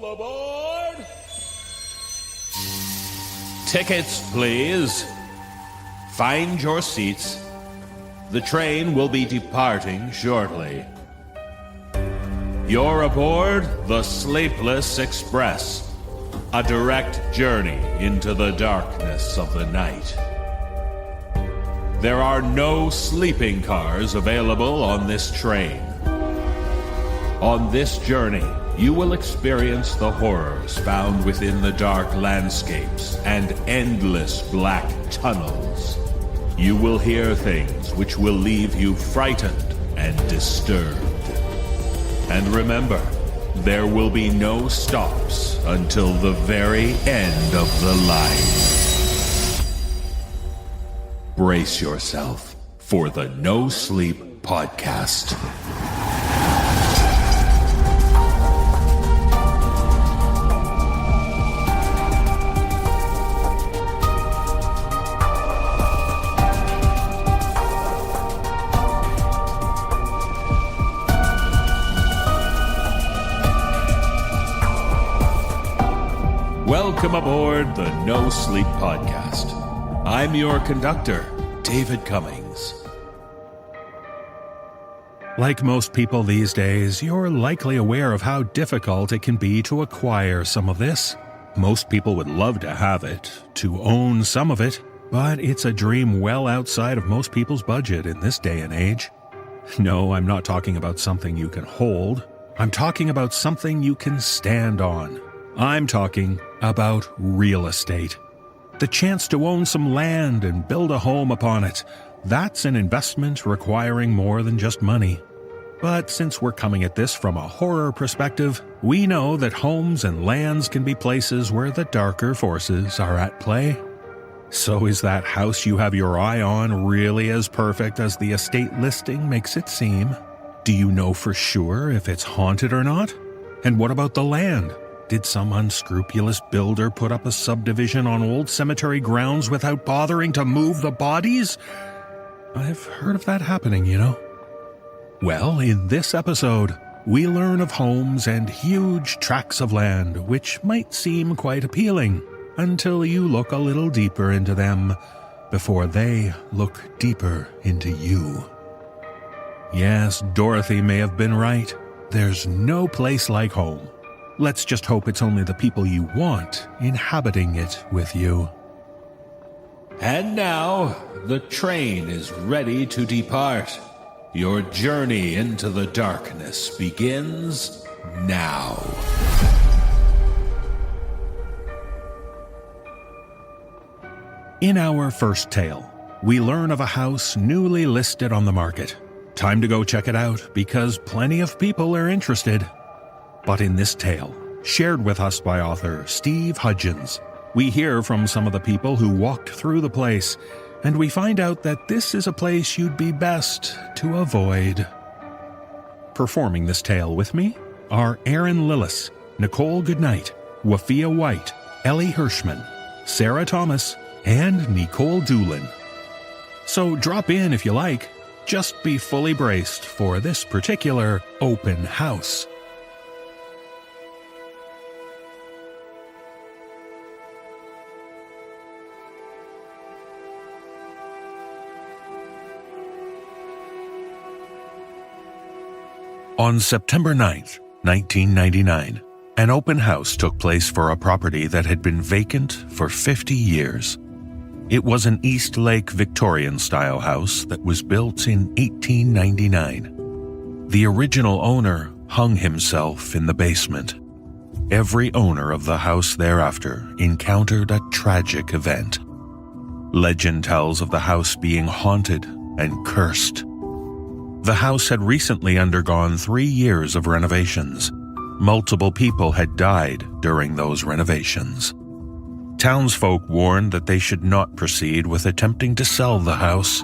All aboard! Tickets, please. Find your seats. The train will be departing shortly. You're aboard the Sleepless Express, a direct journey into the darkness of the night. There are no sleeping cars available on this train. On this journey, you will experience the horrors found within the dark landscapes and endless black tunnels. You will hear things which will leave you frightened and disturbed. And remember, there will be no stops until the very end of the line. Brace yourself for the No Sleep Podcast. Welcome aboard the No Sleep Podcast. I'm your conductor, David Cummings. Like most people these days, you're likely aware of how difficult it can be to acquire some of this. Most people would love to have it, to own some of it, but it's a dream well outside of most people's budget in this day and age. No, I'm not talking about something you can hold. I'm talking about something you can stand on. I'm talking about real estate. The chance to own some land and build a home upon it. That's an investment requiring more than just money. But since we're coming at this from a horror perspective, we know that homes and lands can be places where the darker forces are at play. So is that house you have your eye on really as perfect as the estate listing makes it seem? Do you know for sure if it's haunted or not? And what about the land? Did some unscrupulous builder put up a subdivision on old cemetery grounds without bothering to move the bodies? I've heard of that happening, you know. Well, in this episode, we learn of homes and huge tracts of land which might seem quite appealing until you look a little deeper into them before they look deeper into you. Yes, Dorothy may have been right. There's no place like home. Let's just hope it's only the people you want inhabiting it with you. And now, the train is ready to depart. Your journey into the darkness begins now. In our first tale, we learn of a house newly listed on the market. Time to go check it out because plenty of people are interested. But in this tale, shared with us by author Steve Hudgens, we hear from some of the people who walked through the place, and we find out that this is a place you'd be best to avoid. Performing this tale with me are Aaron Lillis, Nicole Goodnight, Wafia White, Ellie Hirschman, Sarah Thomas, and Nicole Doolin. So drop in if you like. Just be fully braced for this particular open house. On September 9th, 1999, an open house took place for a property that had been vacant for 50 years. It was an East Lake Victorian-style house that was built in 1899. The original owner hung himself in the basement. Every owner of the house thereafter encountered a tragic event. Legend tells of the house being haunted and cursed. The house had recently undergone 3 years of renovations. Multiple people had died during those renovations. Townsfolk warned that they should not proceed with attempting to sell the house.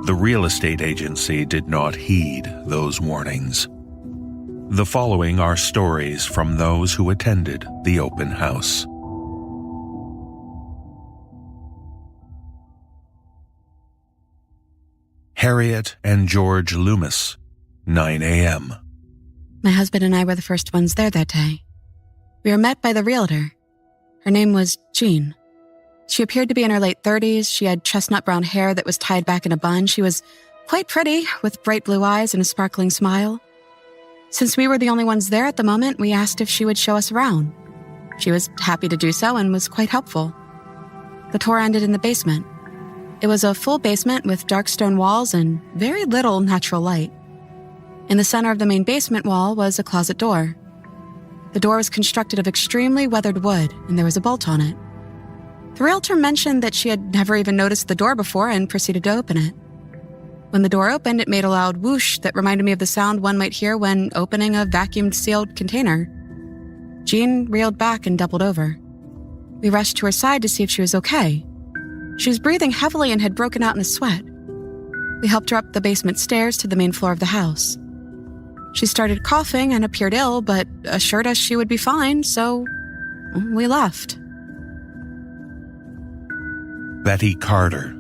The real estate agency did not heed those warnings. The following are stories from those who attended the open house. Harriet and George Loomis, 9 a.m. My husband and I were the first ones there that day. We were met by the realtor. Her name was Jean. She appeared to be in her late 30s. She had chestnut brown hair that was tied back in a bun. She was quite pretty, with bright blue eyes and a sparkling smile. Since we were the only ones there at the moment, we asked if she would show us around. She was happy to do so and was quite helpful. The tour ended in the basement. It was a full basement with dark stone walls and very little natural light. In the center of the main basement wall was a closet door. The door was constructed of extremely weathered wood, and there was a bolt on it. The realtor mentioned that she had never even noticed the door before and proceeded to open it. When the door opened, it made a loud whoosh that reminded me of the sound one might hear when opening a vacuum-sealed container. Jean reeled back and doubled over. We rushed to her side to see if she was okay. She was breathing heavily and had broken out in a sweat. We helped her up the basement stairs to the main floor of the house. She started coughing and appeared ill, but assured us she would be fine, so we left. Betty Carter,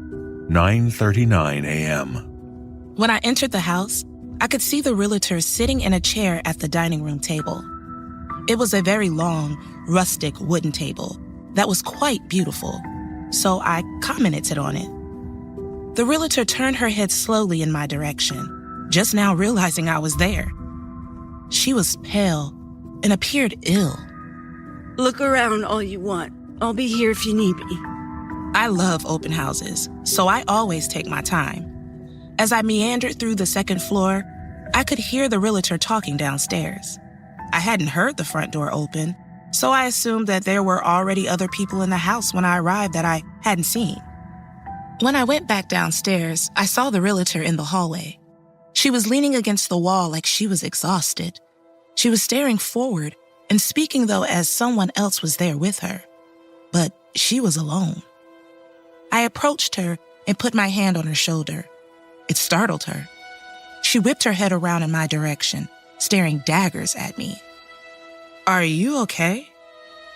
9:39 a.m. When I entered the house, I could see the realtor sitting in a chair at the dining room table. It was a very long, rustic wooden table that was quite beautiful, so I commented on it. The realtor turned her head slowly in my direction, just now realizing I was there. She was pale and appeared ill. Look around all you want. I'll be here if you need me. I love open houses, so I always take my time. As I meandered through the second floor, I could hear the realtor talking downstairs. I hadn't heard the front door open, so I assumed that there were already other people in the house when I arrived that I hadn't seen. When I went back downstairs, I saw the realtor in the hallway. She was leaning against the wall like she was exhausted. She was staring forward and speaking, though, as someone else was there with her. But she was alone. I approached her and put my hand on her shoulder. It startled her. She whipped her head around in my direction, staring daggers at me. "Are you okay?"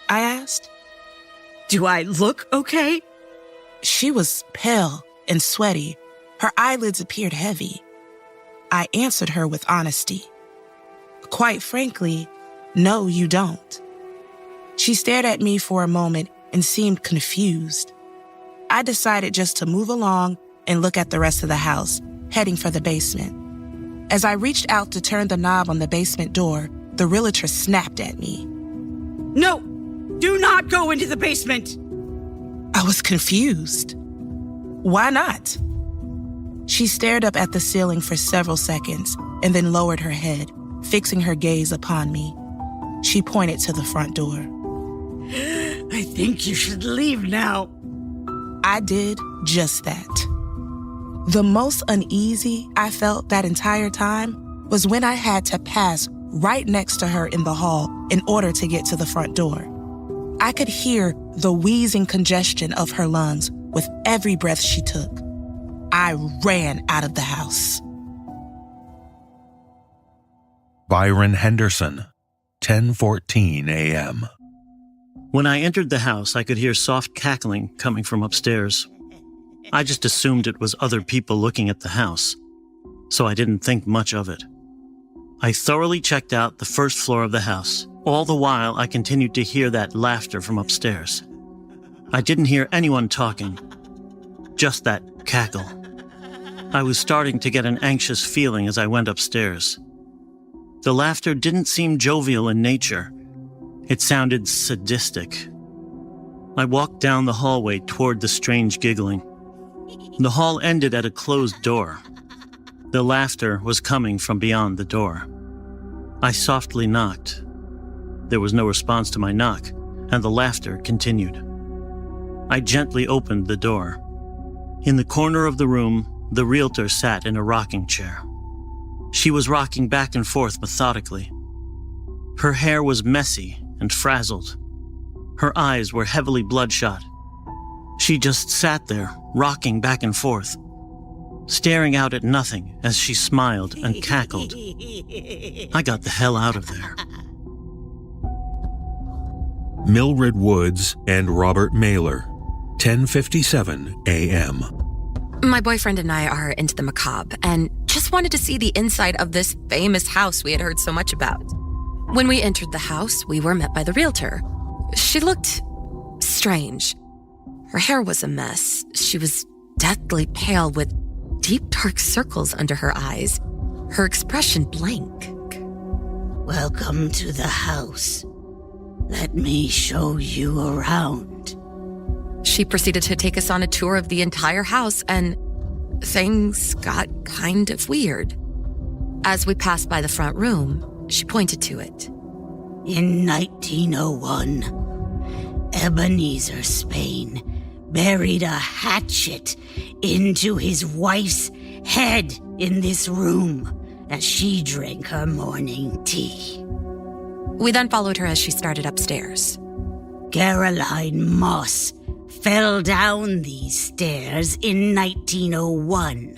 I asked. Do I look okay? She was pale and sweaty. Her eyelids appeared heavy. I answered her with honesty. "Quite frankly, no, you don't." She stared at me for a moment and seemed confused. I decided just to move along and look at the rest of the house, heading for the basement. As I reached out to turn the knob on the basement door, the realtor snapped at me. No! Do not go into the basement! I was confused. Why not? She stared up at the ceiling for several seconds and then lowered her head, fixing her gaze upon me. She pointed to the front door. I think you should leave now. I did just that. The most uneasy I felt that entire time was when I had to pass right next to her in the hall in order to get to the front door. I could hear the wheezing congestion of her lungs with every breath she took. I ran out of the house. Byron Henderson, 10:14 a.m. When I entered the house, I could hear soft cackling coming from upstairs. I just assumed it was other people looking at the house, so I didn't think much of it. I thoroughly checked out the first floor of the house. All the while, I continued to hear that laughter from upstairs. I didn't hear anyone talking, just that cackle. I was starting to get an anxious feeling as I went upstairs. The laughter didn't seem jovial in nature. It sounded sadistic. I walked down the hallway toward the strange giggling. The hall ended at a closed door. The laughter was coming from beyond the door. I softly knocked. There was no response to my knock, and the laughter continued. I gently opened the door. In the corner of the room, the realtor sat in a rocking chair. She was rocking back and forth methodically. Her hair was messy and frazzled. Her eyes were heavily bloodshot. She just sat there, rocking back and forth, staring out at nothing as she smiled and cackled. I got the hell out of there. Mildred Woods and Robert Mailer, 10:57 a.m. My boyfriend and I are into the macabre and just wanted to see the inside of this famous house we had heard so much about. When we entered the house, we were met by the realtor. She looked strange. Her hair was a mess. She was deathly pale with deep dark circles under her eyes, her expression blank. Welcome to the house. Let me show you around. She proceeded to take us on a tour of the entire house, and things got kind of weird. As we passed by the front room, she pointed to it. In 1901, Ebenezer Spain buried a hatchet into his wife's head in this room as she drank her morning tea. We then followed her as she started upstairs. Caroline Moss fell down these stairs in 1901.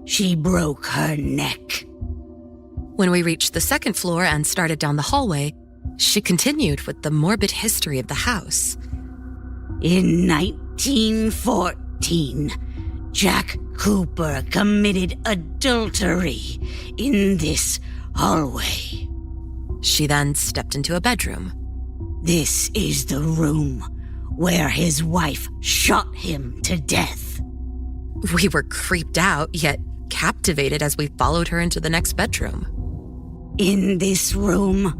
She broke her neck. When we reached the second floor and started down the hallway, she continued with the morbid history of the house. In 1914, Jack Cooper committed adultery in this hallway. She then stepped into a bedroom. This is the room where his wife shot him to death. We were creeped out, yet captivated as we followed her into the next bedroom. In this room,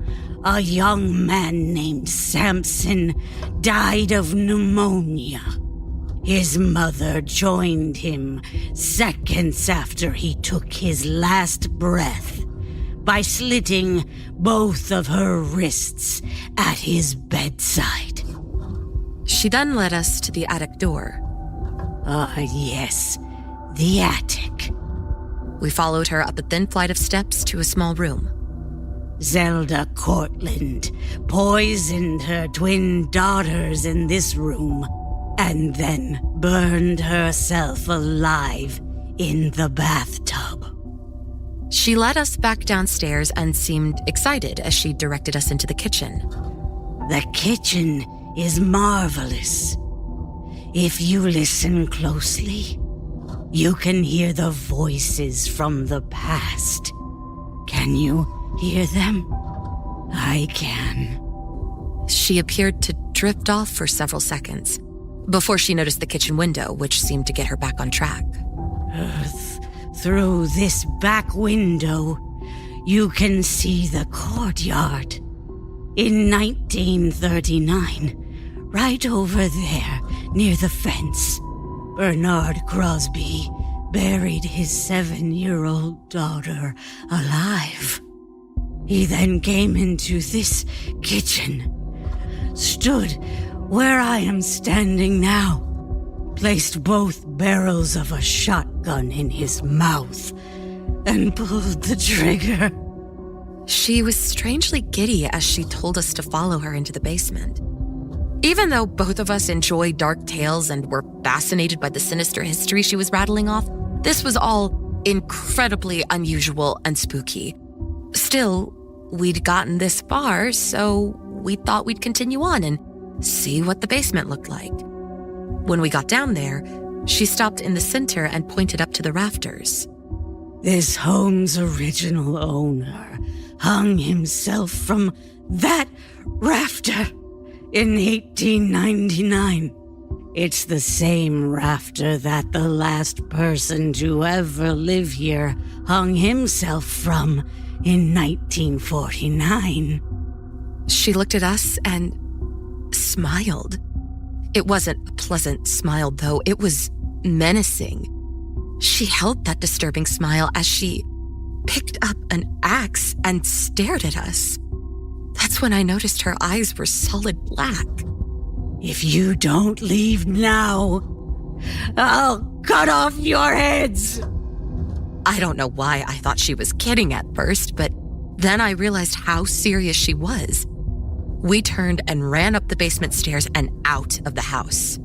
a young man named Sampson died of pneumonia. His mother joined him seconds after he took his last breath by slitting both of her wrists at his bedside. She then led us to the attic door. Yes, the attic. We followed her up a thin flight of steps to a small room. Zelda Cortland poisoned her twin daughters in this room and then burned herself alive in the bathtub. She led us back downstairs and seemed excited as she directed us into the kitchen. The kitchen is marvelous. If you listen closely, you can hear the voices from the past. Can you hear them? I can. She appeared to drift off for several seconds before she noticed the kitchen window, which seemed to get her back on track. Through this back window, you can see the courtyard. In 1939, right over there, near the fence, Bernard Crosby buried his 7-year-old daughter alive. He then came into this kitchen, stood where I am standing now, placed both barrels of a shotgun in his mouth, and pulled the trigger. She was strangely giddy as she told us to follow her into the basement. Even though both of us enjoy dark tales and were fascinated by the sinister history she was rattling off, this was all incredibly unusual and spooky. Still, we'd gotten this far, so we thought we'd continue on and see what the basement looked like. When we got down there, she stopped in the center and pointed up to the rafters. This home's original owner hung himself from that rafter in 1899. It's the same rafter that the last person to ever live here hung himself from in 1949. She looked at us and smiled. It wasn't a pleasant smile, though. It was menacing. She held that disturbing smile as she picked up an axe and stared at us. That's when I noticed her eyes were solid black. If you don't leave now, I'll cut off your heads. I don't know why I thought she was kidding at first, but then I realized how serious she was. We turned and ran up the basement stairs and out of the house.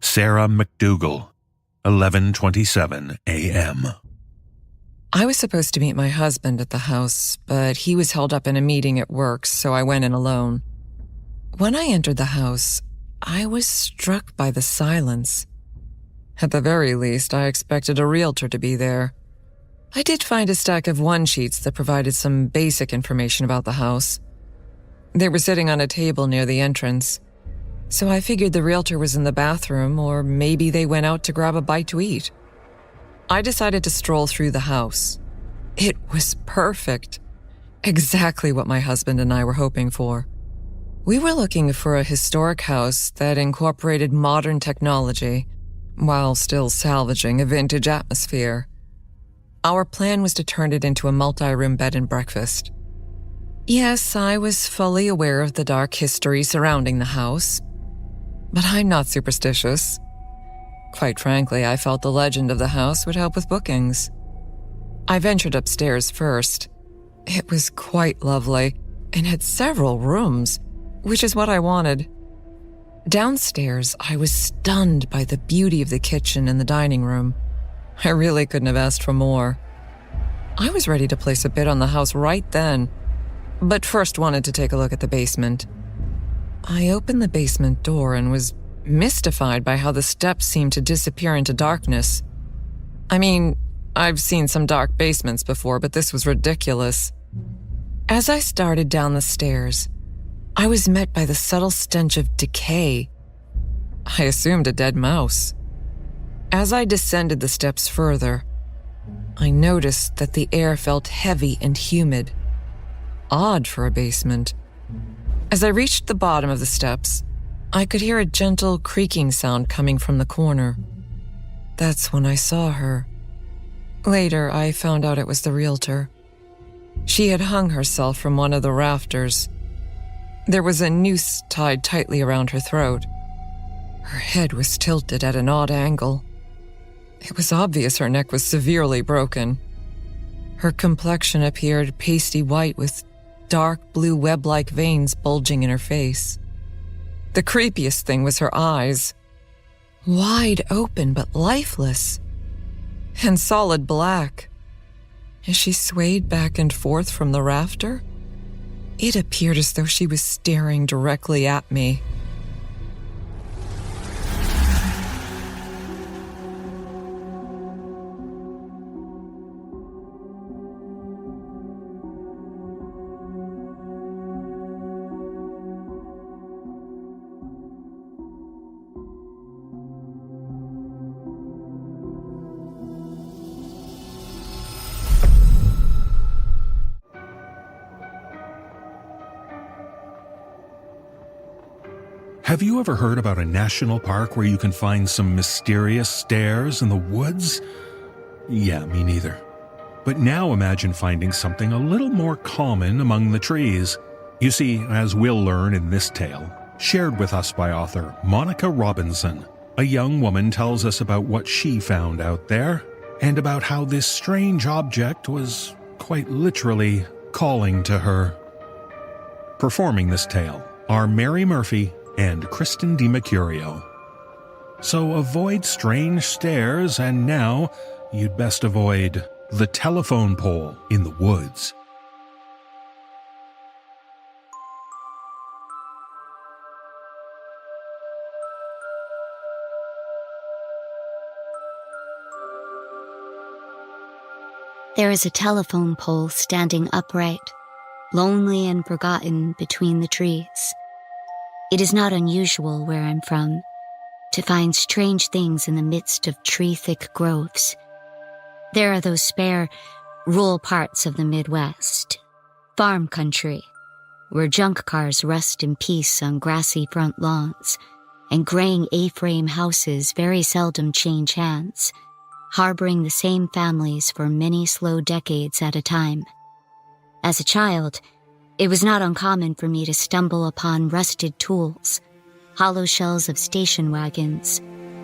Sarah McDougal, 11:27 a.m. I was supposed to meet my husband at the house, but he was held up in a meeting at work, so I went in alone. When I entered the house, I was struck by the silence. At the very least, I expected a realtor to be there. I did find a stack of one-sheets that provided some basic information about the house. They were sitting on a table near the entrance, so I figured the realtor was in the bathroom, or maybe they went out to grab a bite to eat. I decided to stroll through the house. It was perfect. Exactly what my husband and I were hoping for. We were looking for a historic house that incorporated modern technology while still salvaging a vintage atmosphere. Our plan was to turn it into a multi-room bed and breakfast. Yes, I was fully aware of the dark history surrounding the house, but I'm not superstitious. Quite frankly, I felt the legend of the house would help with bookings. I ventured upstairs first. It was quite lovely and had several rooms, which is what I wanted. Downstairs, I was stunned by the beauty of the kitchen and the dining room. I really couldn't have asked for more. I was ready to place a bid on the house right then, but first wanted to take a look at the basement. I opened the basement door and was mystified by how the steps seemed to disappear into darkness. I mean, I've seen some dark basements before, but this was ridiculous. As I started down the stairs, I was met by the subtle stench of decay. I assumed a dead mouse. As I descended the steps further, I noticed that the air felt heavy and humid. Odd for a basement. As I reached the bottom of the steps, I could hear a gentle creaking sound coming from the corner. That's when I saw her. Later, I found out it was the realtor. She had hung herself from one of the rafters. There was a noose tied tightly around her throat. Her head was tilted at an odd angle. It was obvious her neck was severely broken. Her complexion appeared pasty white with dark blue web-like veins bulging in her face. The creepiest thing was her eyes. Wide open but lifeless. And solid black. As she swayed back and forth from the rafter, it appeared as though she was staring directly at me. Have you ever heard about a national park where you can find some mysterious stairs in the woods? Yeah, me neither. But now imagine finding something a little more common among the trees. You see, as we'll learn in this tale, shared with us by author Monica Robinson, a young woman tells us about what she found out there, and about how this strange object was quite literally calling to her. Performing this tale are Mary Murphy and Kristen DiMercurio. So avoid strange stairs, and now you'd best avoid the telephone pole in the woods. There is a telephone pole standing upright, lonely and forgotten between the trees. It is not unusual where I'm from to find strange things in the midst of tree-thick groves. There are those spare, rural parts of the Midwest, farm country, where junk cars rest in peace on grassy front lawns, and graying A-frame houses very seldom change hands, harboring the same families for many slow decades at a time. As a child, it was not uncommon for me to stumble upon rusted tools, hollow shells of station wagons,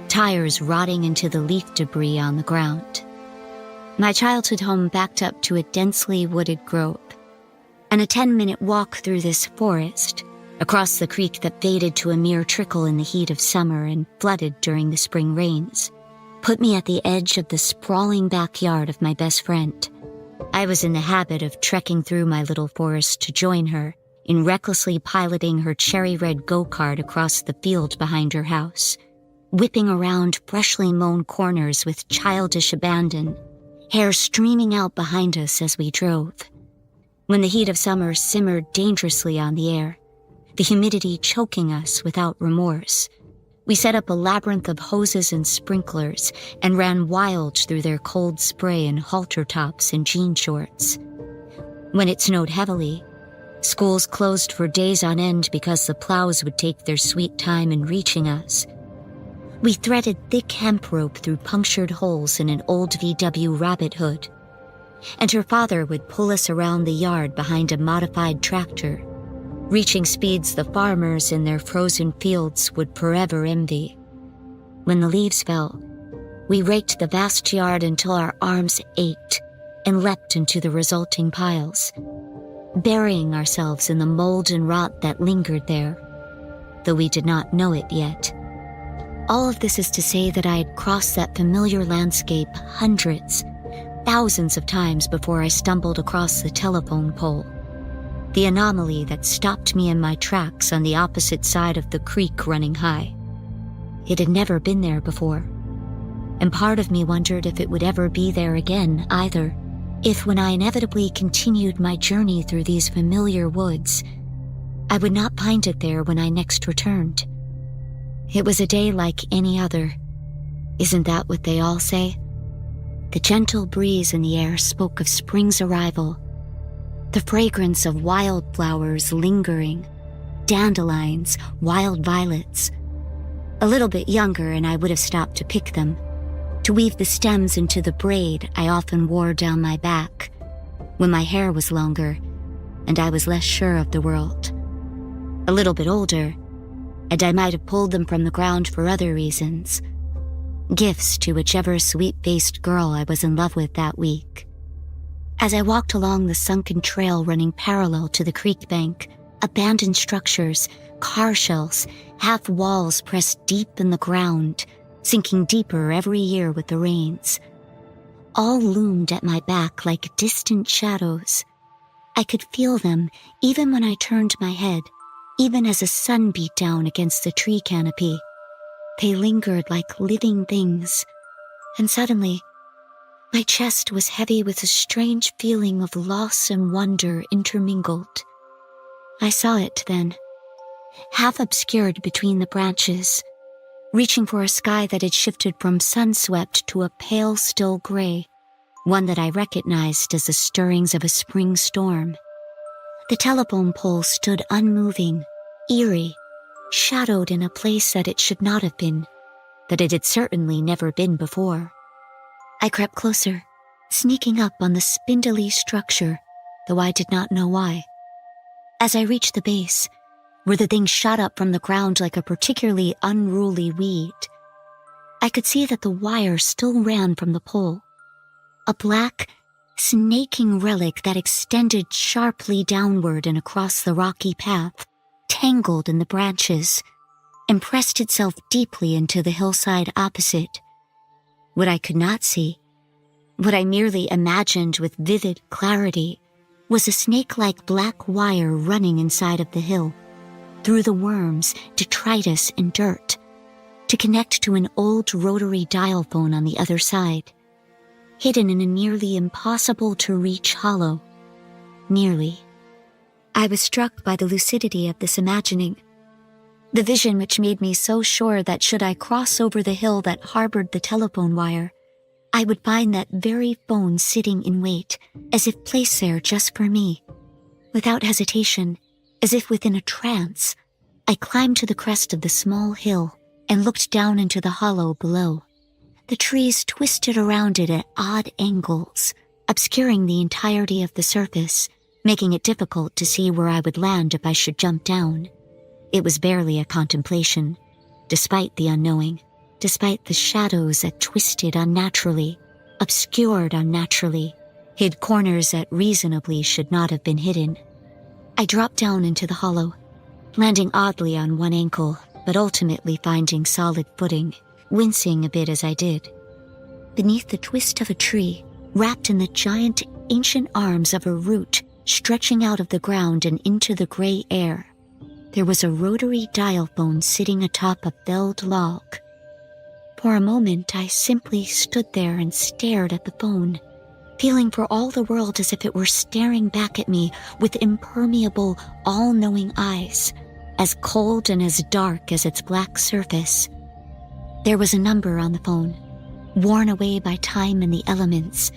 tires rotting into the leaf debris on the ground. My childhood home backed up to a densely wooded grove, and a 10-minute walk through this forest, across the creek that faded to a mere trickle in the heat of summer and flooded during the spring rains, put me at the edge of the sprawling backyard of my best friend. I was in the habit of trekking through my little forest to join her in recklessly piloting her cherry-red go-kart across the field behind her house, whipping around freshly mown corners with childish abandon, hair streaming out behind us as we drove. When the heat of summer simmered dangerously on the air, the humidity choking us without remorse, we set up a labyrinth of hoses and sprinklers and ran wild through their cold spray in halter tops and jean shorts. When it snowed heavily, schools closed for days on end because the plows would take their sweet time in reaching us. We threaded thick hemp rope through punctured holes in an old VW rabbit hood, and her father would pull us around the yard behind a modified tractor, reaching speeds the farmers in their frozen fields would forever envy. When the leaves fell, we raked the vast yard until our arms ached and leapt into the resulting piles, burying ourselves in the mold and rot that lingered there, though we did not know it yet. All of this is to say that I had crossed that familiar landscape hundreds, thousands of times before I stumbled across the telephone pole, the anomaly that stopped me in my tracks on the opposite side of the creek running high. It had never been there before, and part of me wondered if it would ever be there again either, if when I inevitably continued my journey through these familiar woods, I would not find it there when I next returned. It was a day like any other. Isn't that what they all say? The gentle breeze in the air spoke of spring's arrival, the fragrance of wildflowers lingering, dandelions, wild violets. A little bit younger and I would have stopped to pick them, to weave the stems into the braid I often wore down my back when my hair was longer and I was less sure of the world. A little bit older, and I might have pulled them from the ground for other reasons, gifts to whichever sweet-faced girl I was in love with that week. As I walked along the sunken trail running parallel to the creek bank, abandoned structures, car shells, half walls pressed deep in the ground, sinking deeper every year with the rains, all loomed at my back like distant shadows. I could feel them even when I turned my head, even as the sun beat down against the tree canopy. They lingered like living things, and suddenly, my chest was heavy with a strange feeling of loss and wonder intermingled. I saw it then, half obscured between the branches, reaching for a sky that had shifted from sun-swept to a pale, still gray, one that I recognized as the stirrings of a spring storm. The telephone pole stood unmoving, eerie, shadowed in a place that it should not have been, that it had certainly never been before. I crept closer, sneaking up on the spindly structure, though I did not know why. As I reached the base, where the thing shot up from the ground like a particularly unruly weed, I could see that the wire still ran from the pole, a black, snaking relic that extended sharply downward and across the rocky path, tangled in the branches, and pressed itself deeply into the hillside opposite. What I could not see, what I merely imagined with vivid clarity, was a snake-like black wire running inside of the hill, through the worms, detritus, and dirt, to connect to an old rotary dial phone on the other side, hidden in a nearly impossible-to-reach hollow. Nearly. I was struck by the lucidity of this imagining, the vision which made me so sure that should I cross over the hill that harbored the telephone wire, I would find that very phone sitting in wait, as if placed there just for me. Without hesitation, as if within a trance, I climbed to the crest of the small hill and looked down into the hollow below. The trees twisted around it at odd angles, obscuring the entirety of the surface, making it difficult to see where I would land if I should jump down. It was barely a contemplation, despite the unknowing, despite the shadows that twisted unnaturally, obscured unnaturally, hid corners that reasonably should not have been hidden. I dropped down into the hollow, landing oddly on one ankle, but ultimately finding solid footing, wincing a bit as I did. Beneath the twist of a tree, wrapped in the giant, ancient arms of a root stretching out of the ground and into the gray air, there was a rotary dial phone sitting atop a felled log. For a moment, I simply stood there and stared at the phone, feeling for all the world as if it were staring back at me with impermeable, all-knowing eyes, as cold and as dark as its black surface. There was a number on the phone, worn away by time and the elements,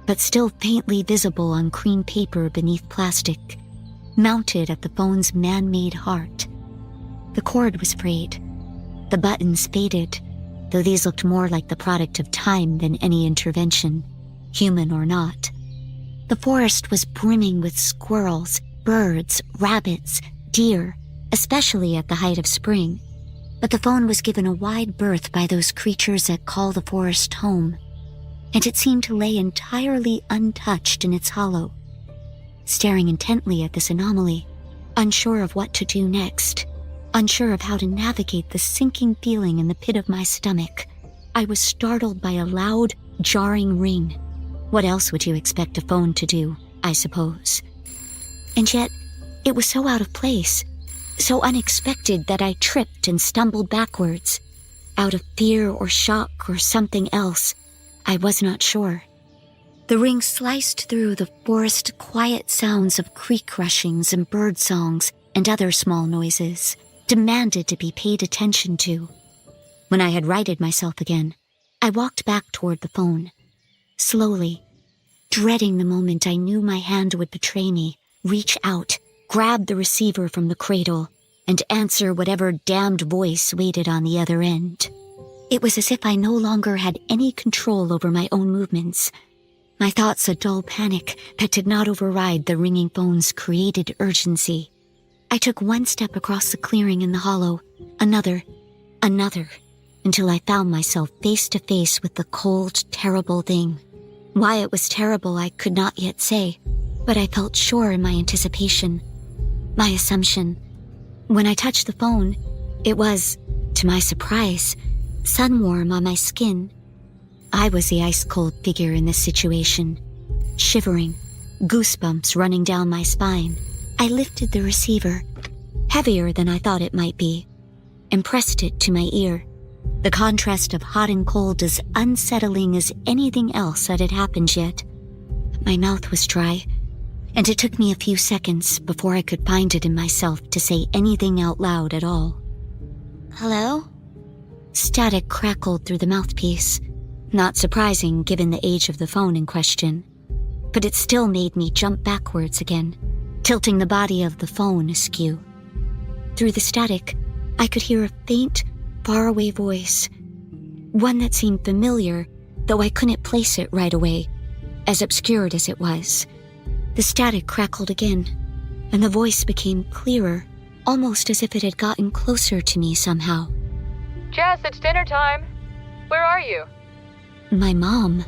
but still faintly visible on cream paper beneath plastic, mounted at the phone's man-made heart. The cord was frayed. The buttons faded, though these looked more like the product of time than any intervention, human or not. The forest was brimming with squirrels, birds, rabbits, deer, especially at the height of spring. But the phone was given a wide berth by those creatures that call the forest home, and it seemed to lay entirely untouched in its hollow. Staring intently at this anomaly, unsure of what to do next, unsure of how to navigate the sinking feeling in the pit of my stomach, I was startled by a loud, jarring ring. What else would you expect a phone to do, I suppose? And yet, it was so out of place, so unexpected that I tripped and stumbled backwards, out of fear or shock or something else. I was not sure. The ring sliced through the forest quiet sounds of creek rushings and bird songs and other small noises, demanded to be paid attention to. When I had righted myself again, I walked back toward the phone, slowly, dreading the moment I knew my hand would betray me, reach out, grab the receiver from the cradle, and answer whatever damned voice waited on the other end. It was as if I no longer had any control over my own movements, my thoughts a dull panic that did not override the ringing phone's created urgency. I took one step across the clearing in the hollow, another, until I found myself face to face with the cold, terrible thing. Why it was terrible I could not yet say, but I felt sure in my anticipation, my assumption. When I touched the phone, it was, to my surprise, sun-warm on my skin. I was the ice-cold figure in this situation, shivering, goosebumps running down my spine. I lifted the receiver, heavier than I thought it might be, and pressed it to my ear. The contrast of hot and cold as unsettling as anything else that had happened yet. My mouth was dry, and it took me a few seconds before I could find it in myself to say anything out loud at all. "Hello?" Static crackled through the mouthpiece, not surprising given the age of the phone in question, but it still made me jump backwards again, tilting the body of the phone askew. Through the static, I could hear a faint, faraway voice, one that seemed familiar, though I couldn't place it right away, as obscured as it was. The static crackled again, and the voice became clearer, almost as if it had gotten closer to me somehow. Jess, it's dinner time. Where are you? My mom.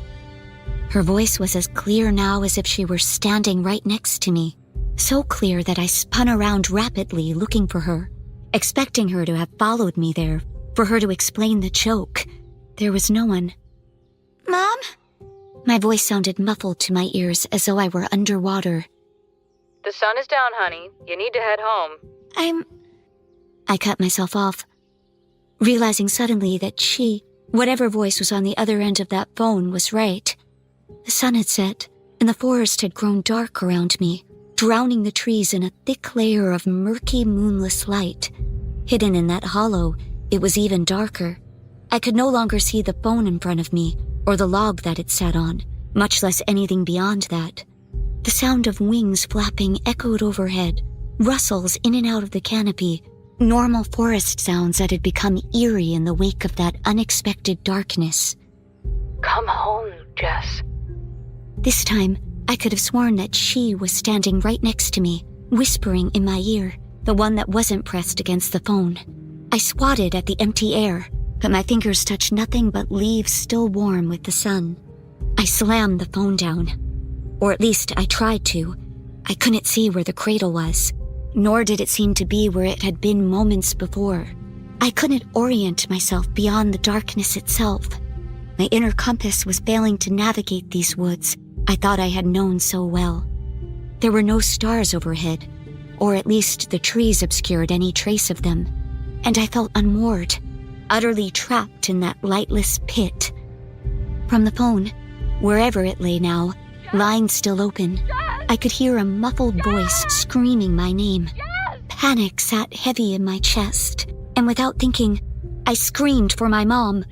Her voice was as clear now as if she were standing right next to me, so clear that I spun around rapidly looking for her, expecting her to have followed me there, for her to explain the choke. There was no one. "Mom?" My voice sounded muffled to my ears as though I were underwater. The sun is down, honey. You need to head home. I cut myself off, realizing suddenly that whatever voice was on the other end of that phone, was right. The sun had set, and the forest had grown dark around me, drowning the trees in a thick layer of murky, moonless light. Hidden in that hollow, it was even darker. I could no longer see the phone in front of me, or the log that it sat on, much less anything beyond that. The sound of wings flapping echoed overhead, rustles in and out of the canopy, normal forest sounds that had become eerie in the wake of that unexpected darkness. Come home, Jess. This time, I could have sworn that she was standing right next to me, whispering in my ear, the one that wasn't pressed against the phone. I swatted at the empty air, but my fingers touched nothing but leaves still warm with the sun. I slammed the phone down. Or at least I tried to. I couldn't see where the cradle was, nor did it seem to be where it had been moments before. I couldn't orient myself beyond the darkness itself. My inner compass was failing to navigate these woods I thought I had known so well. There were no stars overhead, or at least the trees obscured any trace of them, and I felt unmoored, utterly trapped in that lightless pit. From the phone, wherever it lay now, lines still open. I could hear a muffled voice screaming my name. Panic sat heavy in my chest, and without thinking, I screamed for my mom.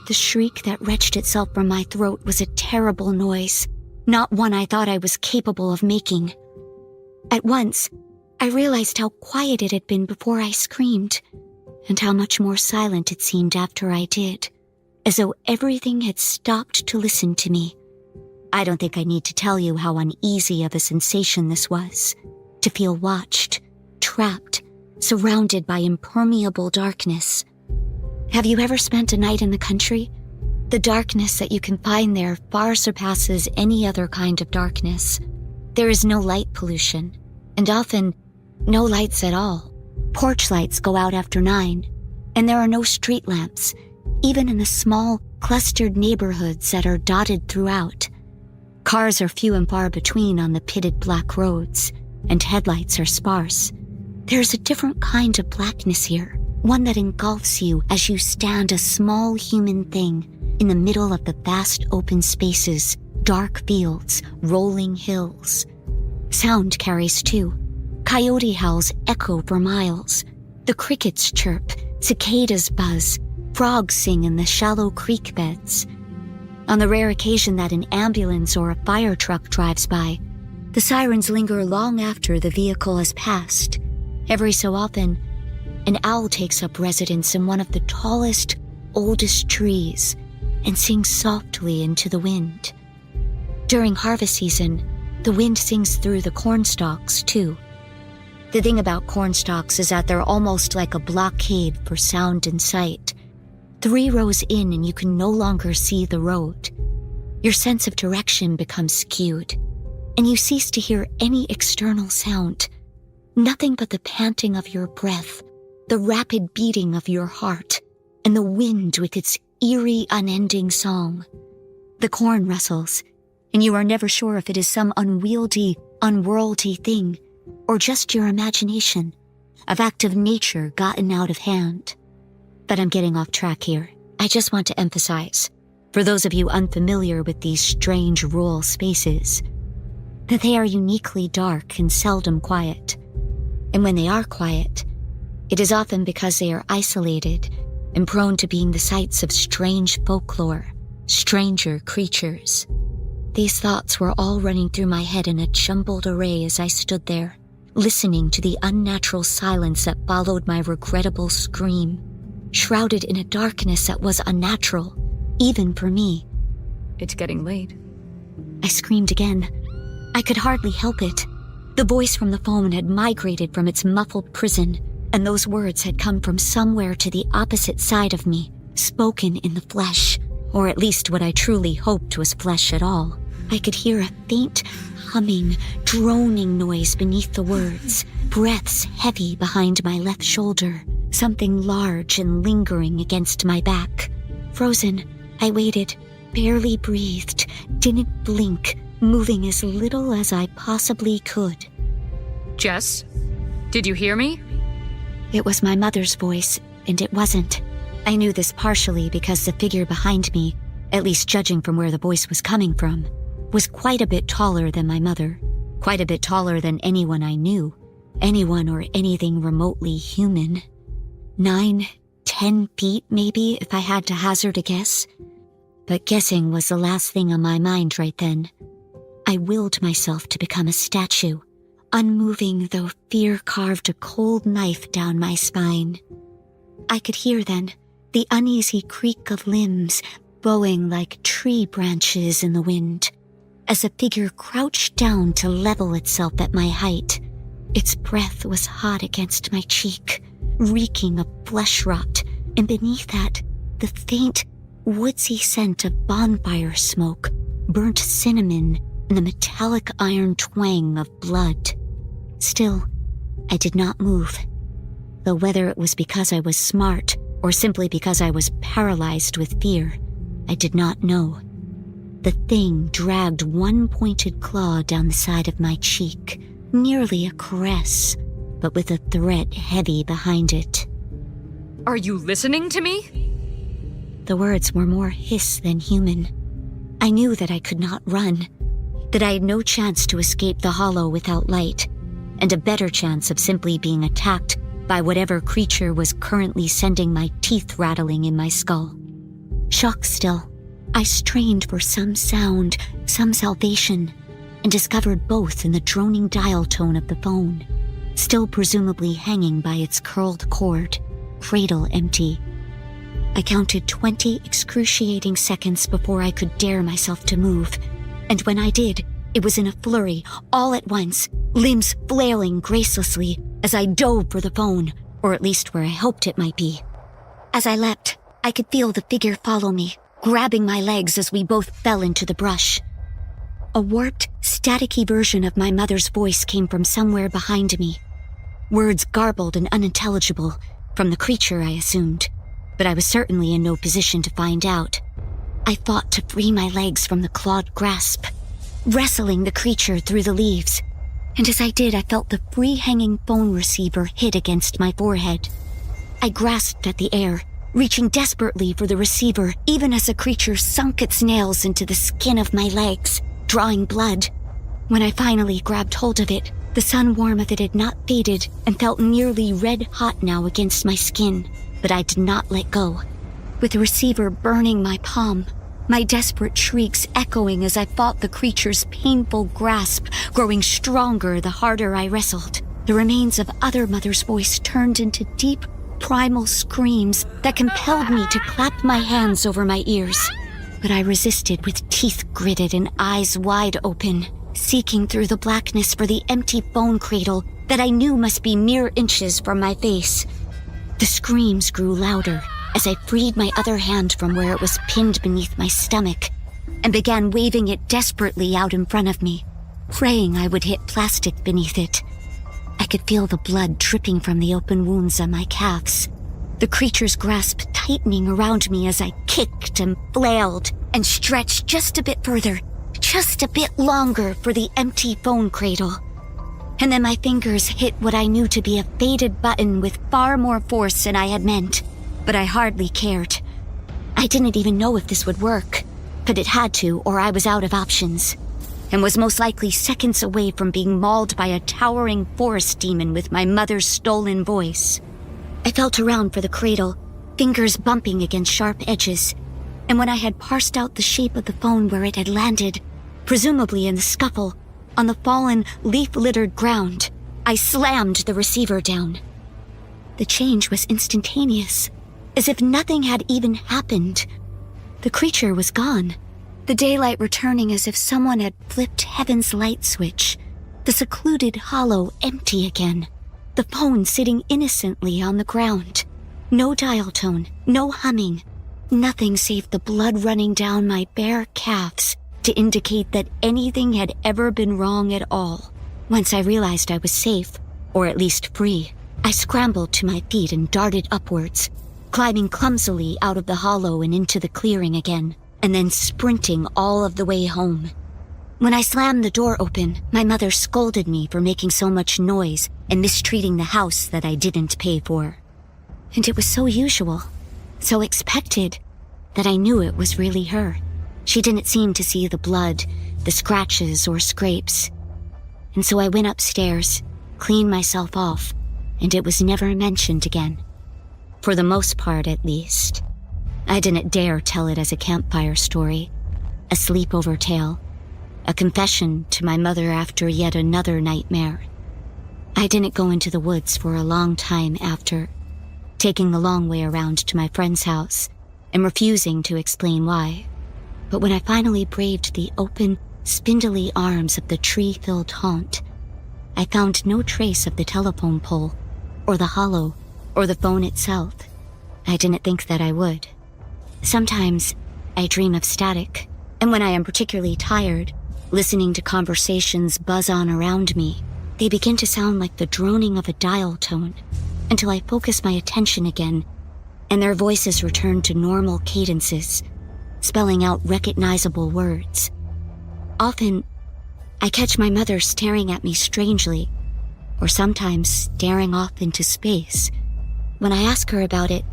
The shriek that wrenched itself from my throat was a terrible noise, not one I thought I was capable of making. At once, I realized how quiet it had been before I screamed, and how much more silent it seemed after I did, as though everything had stopped to listen to me. I don't think I need to tell you how uneasy of a sensation this was, to feel watched, trapped, surrounded by impermeable darkness. Have you ever spent a night in the country? The darkness that you can find there far surpasses any other kind of darkness. There is no light pollution, and often no lights at all. Porch lights go out after 9, and there are no street lamps, even in the small, clustered neighborhoods that are dotted throughout. Cars are few and far between on the pitted black roads, and headlights are sparse. There's a different kind of blackness here, one that engulfs you as you stand a small human thing in the middle of the vast open spaces, dark fields, rolling hills. Sound carries too. Coyote howls echo for miles. The crickets chirp, cicadas buzz, frogs sing in the shallow creek beds. On the rare occasion that an ambulance or a fire truck drives by, the sirens linger long after the vehicle has passed. Every so often, an owl takes up residence in one of the tallest, oldest trees and sings softly into the wind. During harvest season, the wind sings through the corn stalks, too. The thing about corn stalks is that they're almost like a blockade for sound and sight. 3 rows in and you can no longer see the road. Your sense of direction becomes skewed, and you cease to hear any external sound. Nothing but the panting of your breath, the rapid beating of your heart, and the wind with its eerie, unending song. The corn rustles, and you are never sure if it is some unwieldy, unworldly thing, or just your imagination, a fact of nature gotten out of hand. But I'm getting off track here. I just want to emphasize, for those of you unfamiliar with these strange rural spaces, that they are uniquely dark and seldom quiet. And when they are quiet, it is often because they are isolated and prone to being the sites of strange folklore, stranger creatures. These thoughts were all running through my head in a jumbled array as I stood there, listening to the unnatural silence that followed my regrettable scream, shrouded in a darkness that was unnatural, even for me. It's getting late. I screamed again. I could hardly help it. The voice from the phone had migrated from its muffled prison, and those words had come from somewhere to the opposite side of me, spoken in the flesh, or at least what I truly hoped was flesh at all. I could hear a faint, humming, droning noise beneath the words, breaths heavy behind my left shoulder, something large and lingering against my back. Frozen, I waited, barely breathed, didn't blink, moving as little as I possibly could. Jess, did you hear me? It was my mother's voice, and it wasn't. I knew this partially because the figure behind me, at least judging from where the voice was coming from, was quite a bit taller than my mother, quite a bit taller than anyone I knew, anyone or anything remotely human. 9, 10 feet maybe, if I had to hazard a guess. But guessing was the last thing on my mind right then. I willed myself to become a statue, unmoving though fear carved a cold knife down my spine. I could hear then the uneasy creak of limbs bowing like tree branches in the wind, as a figure crouched down to level itself at my height. Its breath was hot against my cheek, reeking of flesh rot, and beneath that, the faint, woodsy scent of bonfire smoke, burnt cinnamon, and the metallic iron twang of blood. Still, I did not move, though whether it was because I was smart or simply because I was paralyzed with fear, I did not know. The thing dragged one pointed claw down the side of my cheek, nearly a caress, but with a threat heavy behind it. Are you listening to me? The words were more hiss than human. I knew that I could not run. that I had no chance to escape the hollow without light, and a better chance of simply being attacked by whatever creature was currently sending my teeth rattling in my skull. Shocked still, I strained for some sound, some salvation, and discovered both in the droning dial tone of the phone, still presumably hanging by its curled cord, cradle empty. I counted 20 excruciating seconds before I could dare myself to move, and when I did, it was in a flurry, all at once, limbs flailing gracelessly as I dove for the phone, or at least where I hoped it might be. As I leapt, I could feel the figure follow me, grabbing my legs as we both fell into the brush. A warped, staticky version of my mother's voice came from somewhere behind me. Words garbled and unintelligible, from the creature, I assumed, but I was certainly in no position to find out. I fought to free my legs from the clawed grasp, wrestling the creature through the leaves, and as I did, I felt the free-hanging phone receiver hit against my forehead. I grasped at the air, reaching desperately for the receiver, even as the creature sunk its nails into the skin of my legs, drawing blood. When I finally grabbed hold of it, the sun warmth of it had not faded and felt nearly red-hot now against my skin, but I did not let go. With the receiver burning my palm, my desperate shrieks echoing as I fought the creature's painful grasp, growing stronger the harder I wrestled. The remains of other mother's voice turned into deep, primal screams that compelled me to clap my hands over my ears. But I resisted with teeth gritted and eyes wide open, seeking through the blackness for the empty phone cradle that I knew must be mere inches from my face. The screams grew louder as I freed my other hand from where it was pinned beneath my stomach and began waving it desperately out in front of me, praying I would hit plastic beneath it. I could feel the blood dripping from the open wounds on my calves, the creature's grasp tightening around me as I kicked and flailed and stretched just a bit further, just a bit longer for the empty phone cradle. And then my fingers hit what I knew to be a faded button with far more force than I had meant, but I hardly cared. I didn't even know if this would work, but it had to, or I was out of options, and was most likely seconds away from being mauled by a towering forest demon with my mother's stolen voice. I felt around for the cradle, fingers bumping against sharp edges, and when I had parsed out the shape of the phone where it had landed, presumably in the scuffle, on the fallen, leaf-littered ground, I slammed the receiver down. The change was instantaneous, as if nothing had even happened. The creature was gone, the daylight returning as if someone had flipped heaven's light switch, the secluded hollow empty again, the phone sitting innocently on the ground. No dial tone, no humming, nothing save the blood running down my bare calves to indicate that anything had ever been wrong at all. Once I realized I was safe, or at least free, I scrambled to my feet and darted upwards, climbing clumsily out of the hollow and into the clearing again, and then sprinting all of the way home. When I slammed the door open, my mother scolded me for making so much noise and mistreating the house that I didn't pay for. And it was so usual, so expected, that I knew it was really her. She didn't seem to see the blood, the scratches or scrapes. And so I went upstairs, cleaned myself off, and it was never mentioned again. For the most part, at least. I didn't dare tell it as a campfire story, a sleepover tale, a confession to my mother after yet another nightmare. I didn't go into the woods for a long time after, taking the long way around to my friend's house and refusing to explain why. But when I finally braved the open, spindly arms of the tree-filled haunt, I found no trace of the telephone pole, or the hollow, or the phone itself. I didn't think that I would. Sometimes I dream of static, and when I am particularly tired, listening to conversations buzz on around me, they begin to sound like the droning of a dial tone, until I focus my attention again, and their voices return to normal cadences, spelling out recognizable words. Often, I catch my mother staring at me strangely, or sometimes staring off into space. When I ask her about it,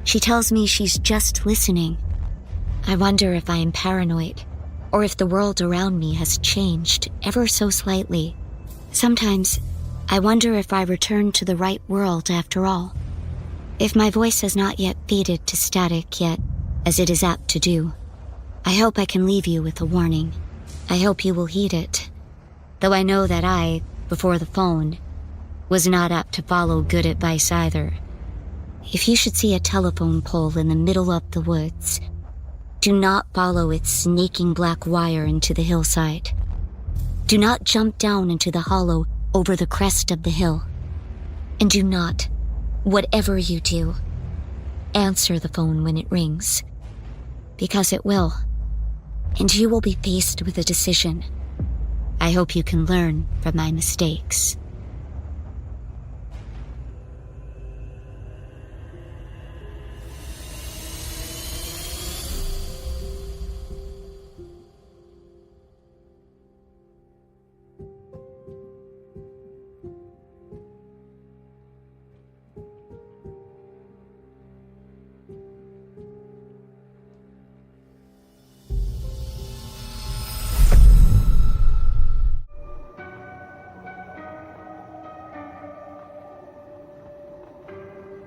she tells me she's just listening. I wonder if I am paranoid, or if the world around me has changed ever so slightly. Sometimes I wonder if I returned to the right world after all. If my voice has not yet faded to static yet, as it is apt to do, I hope I can leave you with a warning. I hope you will heed it, though I know that I, before the phone, was not apt to follow good advice either. If you should see a telephone pole in the middle of the woods, do not follow its snaking black wire into the hillside. Do not jump down into the hollow over the crest of the hill. And do not, whatever you do, answer the phone when it rings. Because it will. And you will be faced with a decision. I hope you can learn from my mistakes.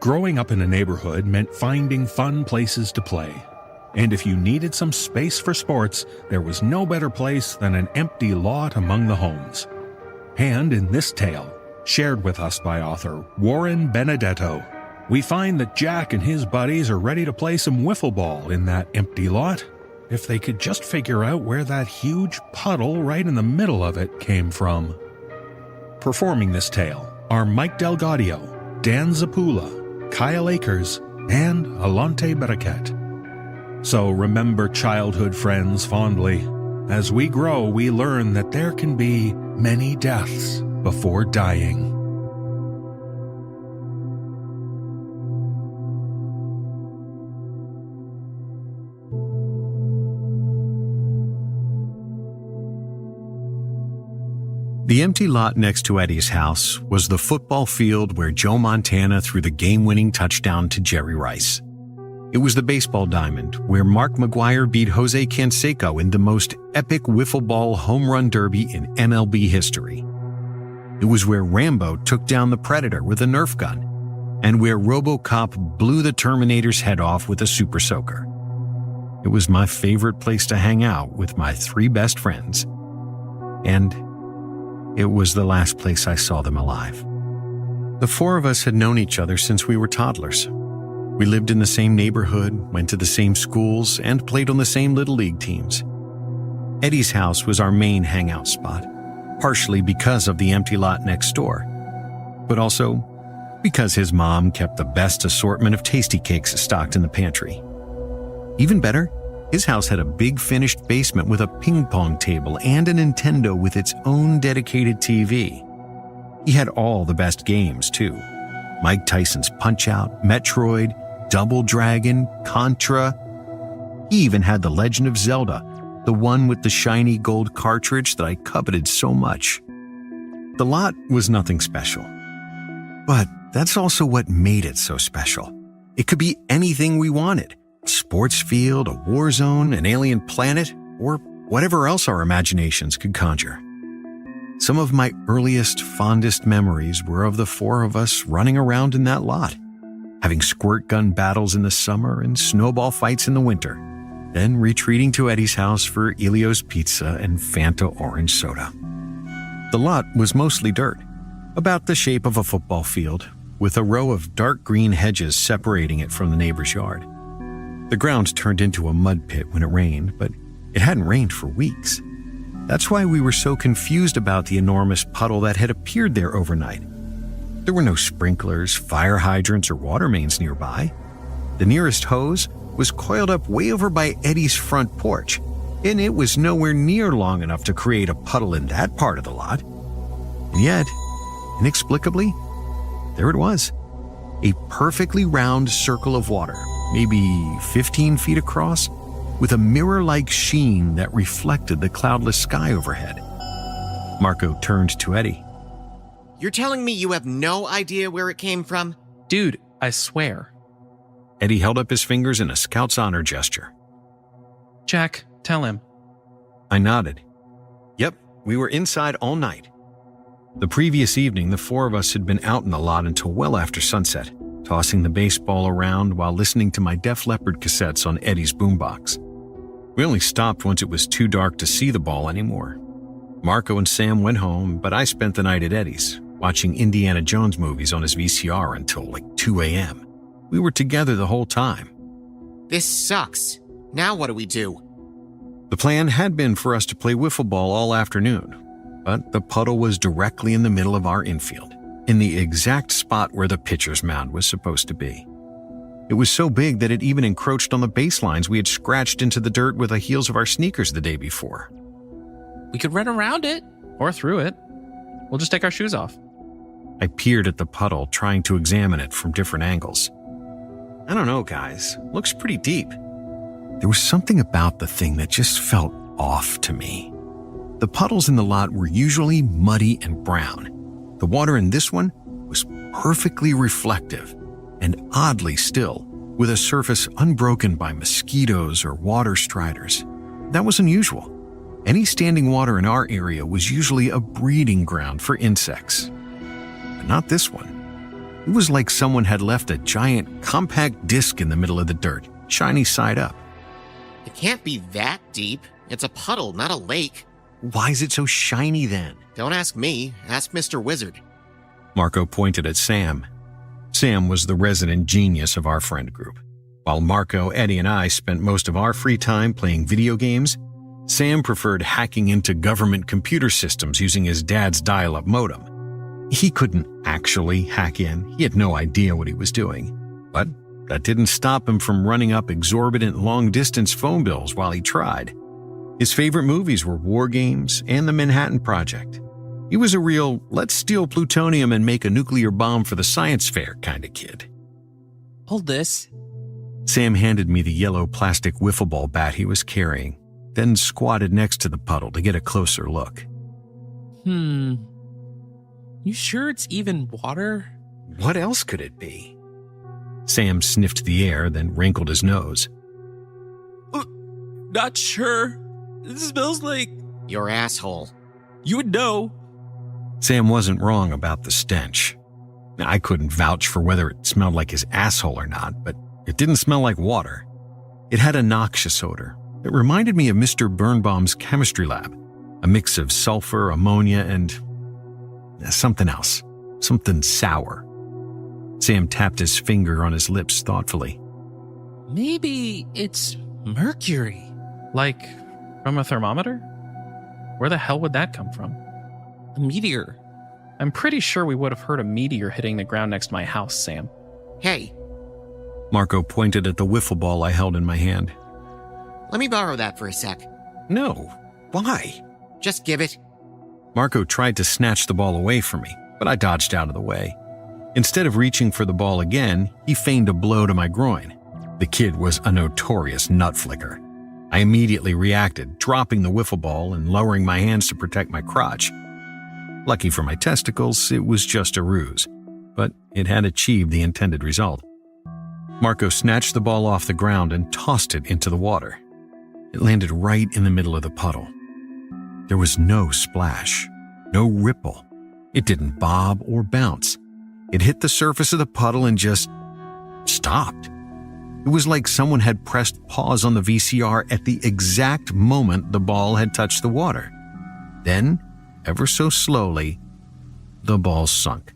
Growing up in a neighborhood meant finding fun places to play. And if you needed some space for sports, there was no better place than an empty lot among the homes. And in this tale, shared with us by author Warren Benedetto, we find that Jack and his buddies are ready to play some wiffle ball in that empty lot, if they could just figure out where that huge puddle right in the middle of it came from. Performing this tale are Mike Delgadio, Dan Zapula, Kyle Akers, and Alante Baraket. So remember, childhood friends, fondly. As we grow, we learn that there can be many deaths before dying. The empty lot next to Eddie's house was the football field where Joe Montana threw the game-winning touchdown to Jerry Rice. It was the baseball diamond where Mark McGwire beat Jose Canseco in the most epic wiffle ball home run derby in MLB history. It was where Rambo took down the Predator with a Nerf gun, and where RoboCop blew the Terminator's head off with a Super Soaker. It was my favorite place to hang out with my 3 best friends. And it was the last place I saw them alive. The 4 of us had known each other since we were toddlers. We lived in the same neighborhood, went to the same schools, and played on the same Little League teams. Eddie's house was our main hangout spot, partially because of the empty lot next door, but also because his mom kept the best assortment of tasty cakes stocked in the pantry. Even better, his house had a big finished basement with a ping pong table and a Nintendo with its own dedicated TV. He had all the best games, too. Mike Tyson's Punch-Out, Metroid, Double Dragon, Contra. He even had The Legend of Zelda, the one with the shiny gold cartridge that I coveted so much. The lot was nothing special. But that's also what made it so special. It could be anything we wanted. A sports field, a war zone, an alien planet, or whatever else our imaginations could conjure. Some of my earliest, fondest memories were of the 4 of us running around in that lot, having squirt gun battles in the summer and snowball fights in the winter, then retreating to Eddie's house for Elio's pizza and Fanta orange soda. The lot was mostly dirt, about the shape of a football field, with a row of dark green hedges separating it from the neighbor's yard. The ground turned into a mud pit when it rained, but it hadn't rained for weeks. That's why we were so confused about the enormous puddle that had appeared there overnight. There were no sprinklers, fire hydrants, or water mains nearby. The nearest hose was coiled up way over by Eddie's front porch, and it was nowhere near long enough to create a puddle in that part of the lot. And yet, inexplicably, there it was. A perfectly round circle of water, maybe 15 feet across, with a mirror-like sheen that reflected the cloudless sky overhead. Marco turned to Eddie. You're telling me you have no idea where it came from? Dude, I swear. Eddie held up his fingers in a scout's honor gesture. Jack, tell him. I nodded. Yep, we were inside all night. The previous evening, the four of us had been out in the lot until well after sunset, tossing the baseball around while listening to my Def Leppard cassettes on Eddie's boombox. We only stopped once it was too dark to see the ball anymore. Marco and Sam went home, but I spent the night at Eddie's, watching Indiana Jones movies on his VCR until like 2 a.m. We were together the whole time. This sucks. Now what do we do? The plan had been for us to play wiffle ball all afternoon, but the puddle was directly in the middle of our infield, in the exact spot where the pitcher's mound was supposed to be. It was so big that it even encroached on the baselines we had scratched into the dirt with the heels of our sneakers the day before. We could run around it. Or through it. We'll just take our shoes off. I peered at the puddle, trying to examine it from different angles. I don't know, guys. Looks pretty deep. There was something about the thing that just felt off to me. The puddles in the lot were usually muddy and brown. The water in this one was perfectly reflective and oddly still, with a surface unbroken by mosquitoes or water striders. That was unusual. Any standing water in our area was usually a breeding ground for insects. But not this one. It was like someone had left a giant, compact disc in the middle of the dirt, shiny side up. It can't be that deep. It's a puddle, not a lake. Why is it so shiny then? Don't ask me. Ask Mr. Wizard. Marco pointed at Sam. Sam was the resident genius of our friend group. While Marco, Eddie, and I spent most of our free time playing video games, Sam preferred hacking into government computer systems using his dad's dial-up modem. He couldn't actually hack in. He had no idea what he was doing. But that didn't stop him from running up exorbitant long-distance phone bills while he tried. His favorite movies were war games and the Manhattan Project. He was a real, let's steal plutonium and make a nuclear bomb for the science fair kind of kid. Hold this. Sam handed me the yellow plastic wiffle ball bat he was carrying, then squatted next to the puddle to get a closer look. You sure it's even water? What else could it be? Sam sniffed the air, then wrinkled his nose. Not sure. It smells like... Your asshole. You would know. Sam wasn't wrong about the stench. I couldn't vouch for whether it smelled like his asshole or not, but it didn't smell like water. It had a noxious odor. It reminded me of Mr. Birnbaum's chemistry lab, a mix of sulfur, ammonia, and something else, something sour. Sam tapped his finger on his lips thoughtfully. Maybe it's mercury. Like from a thermometer? Where the hell would that come from? A meteor. I'm pretty sure we would have heard a meteor hitting the ground next to my house, Sam. Hey. Marco pointed at the wiffle ball I held in my hand. Let me borrow that for a sec. No. Why? Just give it. Marco tried to snatch the ball away from me, but I dodged out of the way. Instead of reaching for the ball again, he feigned a blow to my groin. The kid was a notorious nut flicker. I immediately reacted, dropping the wiffle ball and lowering my hands to protect my crotch. Lucky for my testicles, it was just a ruse, but it had achieved the intended result. Marco snatched the ball off the ground and tossed it into the water. It landed right in the middle of the puddle. There was no splash, no ripple. It didn't bob or bounce. It hit the surface of the puddle and just stopped. It was like someone had pressed pause on the VCR at the exact moment the ball had touched the water. Then, ever so slowly, the ball sunk.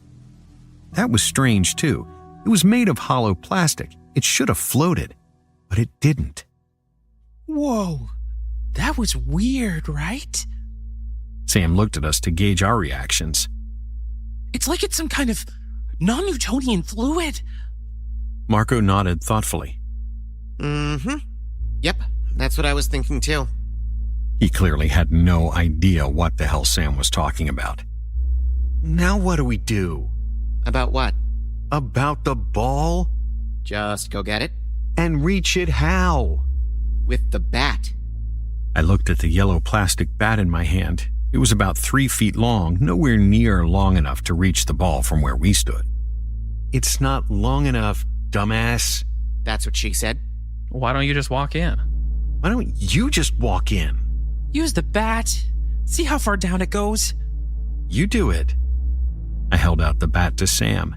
That was strange, too. It was made of hollow plastic. It should have floated, but it didn't. Whoa, that was weird, right? Sam looked at us to gauge our reactions. It's like it's some kind of non-Newtonian fluid. Marco nodded thoughtfully. Yep, that's what I was thinking too. He clearly had no idea what the hell Sam was talking about. Now what do we do? About what? About the ball? Just go get it. And reach it how? With the bat. I looked at the yellow plastic bat in my hand. It was about 3 feet long, nowhere near long enough to reach the ball from where we stood. It's not long enough, dumbass. That's what she said. Why don't you just walk in? Why don't you just walk in? Use the bat. See how far down it goes. You do it. I held out the bat to Sam.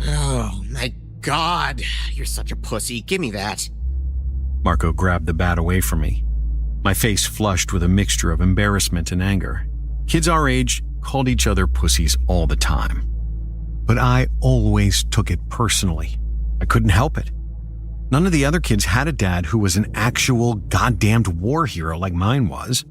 Oh, my God. You're such a pussy. Give me that. Marco grabbed the bat away from me. My face flushed with a mixture of embarrassment and anger. Kids our age called each other pussies all the time. But I always took it personally. I couldn't help it. None of the other kids had a dad who was an actual goddamned war hero like mine was.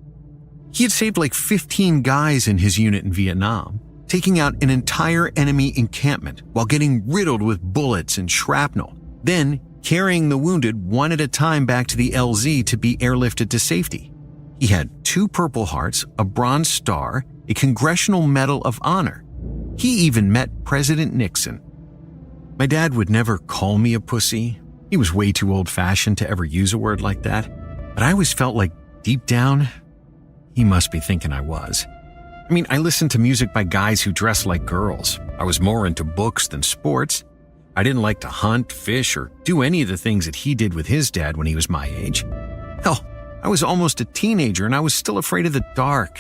He had saved like 15 guys in his unit in Vietnam, taking out an entire enemy encampment while getting riddled with bullets and shrapnel, then carrying the wounded one at a time back to the LZ to be airlifted to safety. He had 2 Purple Hearts, a Bronze Star, a Congressional Medal of Honor. He even met President Nixon. My dad would never call me a pussy. He was way too old-fashioned to ever use a word like that, but I always felt like, deep down, he must be thinking I was. I mean, I listened to music by guys who dressed like girls. I was more into books than sports. I didn't like to hunt, fish, or do any of the things that he did with his dad when he was my age. Hell, I was almost a teenager and I was still afraid of the dark.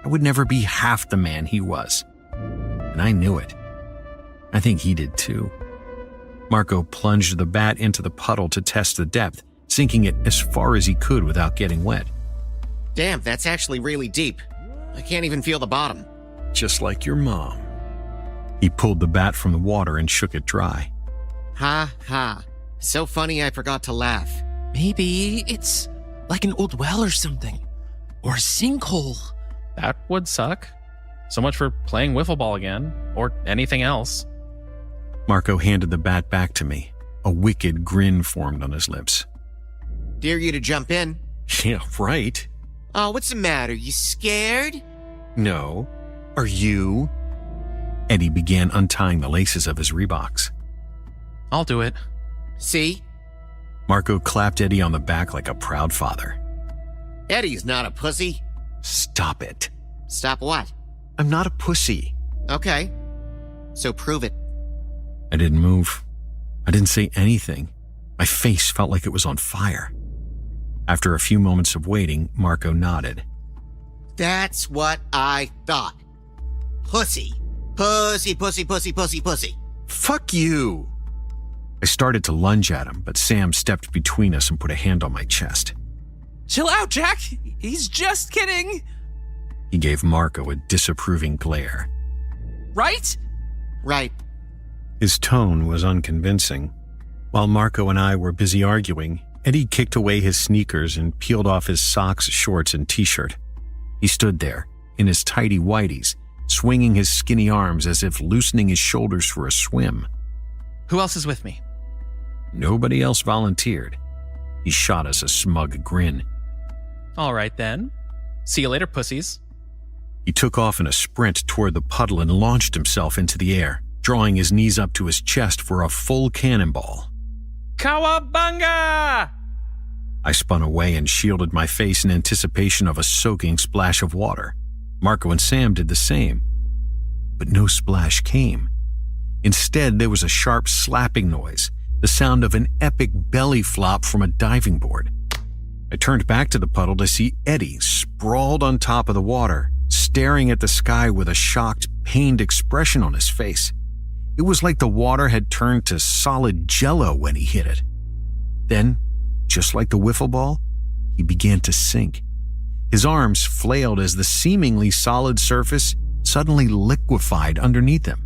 I would never be half the man he was. And I knew it. I think he did too. Marco plunged the bat into the puddle to test the depth, sinking it as far as he could without getting wet. Damn, that's actually really deep. I can't even feel the bottom. Just like your mom. He pulled the bat from the water and shook it dry. Ha ha. So funny I forgot to laugh. Maybe it's like an old well or something. Or a sinkhole. That would suck. So much for playing wiffle ball again, or anything else. Marco handed the bat back to me. A wicked grin formed on his lips. Dare you to jump in? Yeah, right. Oh, what's the matter? You scared? No. Are you? Eddie began untying the laces of his Reeboks. I'll do it. See? Marco clapped Eddie on the back like a proud father. Eddie's not a pussy. Stop it. Stop what? I'm not a pussy. Okay. So prove it. I didn't move. I didn't say anything. My face felt like it was on fire. After a few moments of waiting, Marco nodded. That's what I thought. Pussy. Pussy, pussy, pussy, pussy, pussy. Fuck you. I started to lunge at him, but Sam stepped between us and put a hand on my chest. Chill out, Jack. He's just kidding. He gave Marco a disapproving glare. Right? Right. His tone was unconvincing. While Marco and I were busy arguing, Eddie kicked away his sneakers and peeled off his socks, shorts, and t-shirt. He stood there, in his tidy whities, swinging his skinny arms as if loosening his shoulders for a swim. Who else is with me? Nobody else volunteered. He shot us a smug grin. All right then. See you later, pussies. He took off in a sprint toward the puddle and launched himself into the air, drawing his knees up to his chest for a full cannonball. Cowabunga! I spun away and shielded my face in anticipation of a soaking splash of water. Marco and Sam did the same. But no splash came. Instead, there was a sharp slapping noise, the sound of an epic belly flop from a diving board. I turned back to the puddle to see Eddie sprawled on top of the water, staring at the sky with a shocked, pained expression on his face. It was like the water had turned to solid jello when he hit it. Then, just like the wiffle ball, he began to sink. His arms flailed as the seemingly solid surface suddenly liquefied underneath him.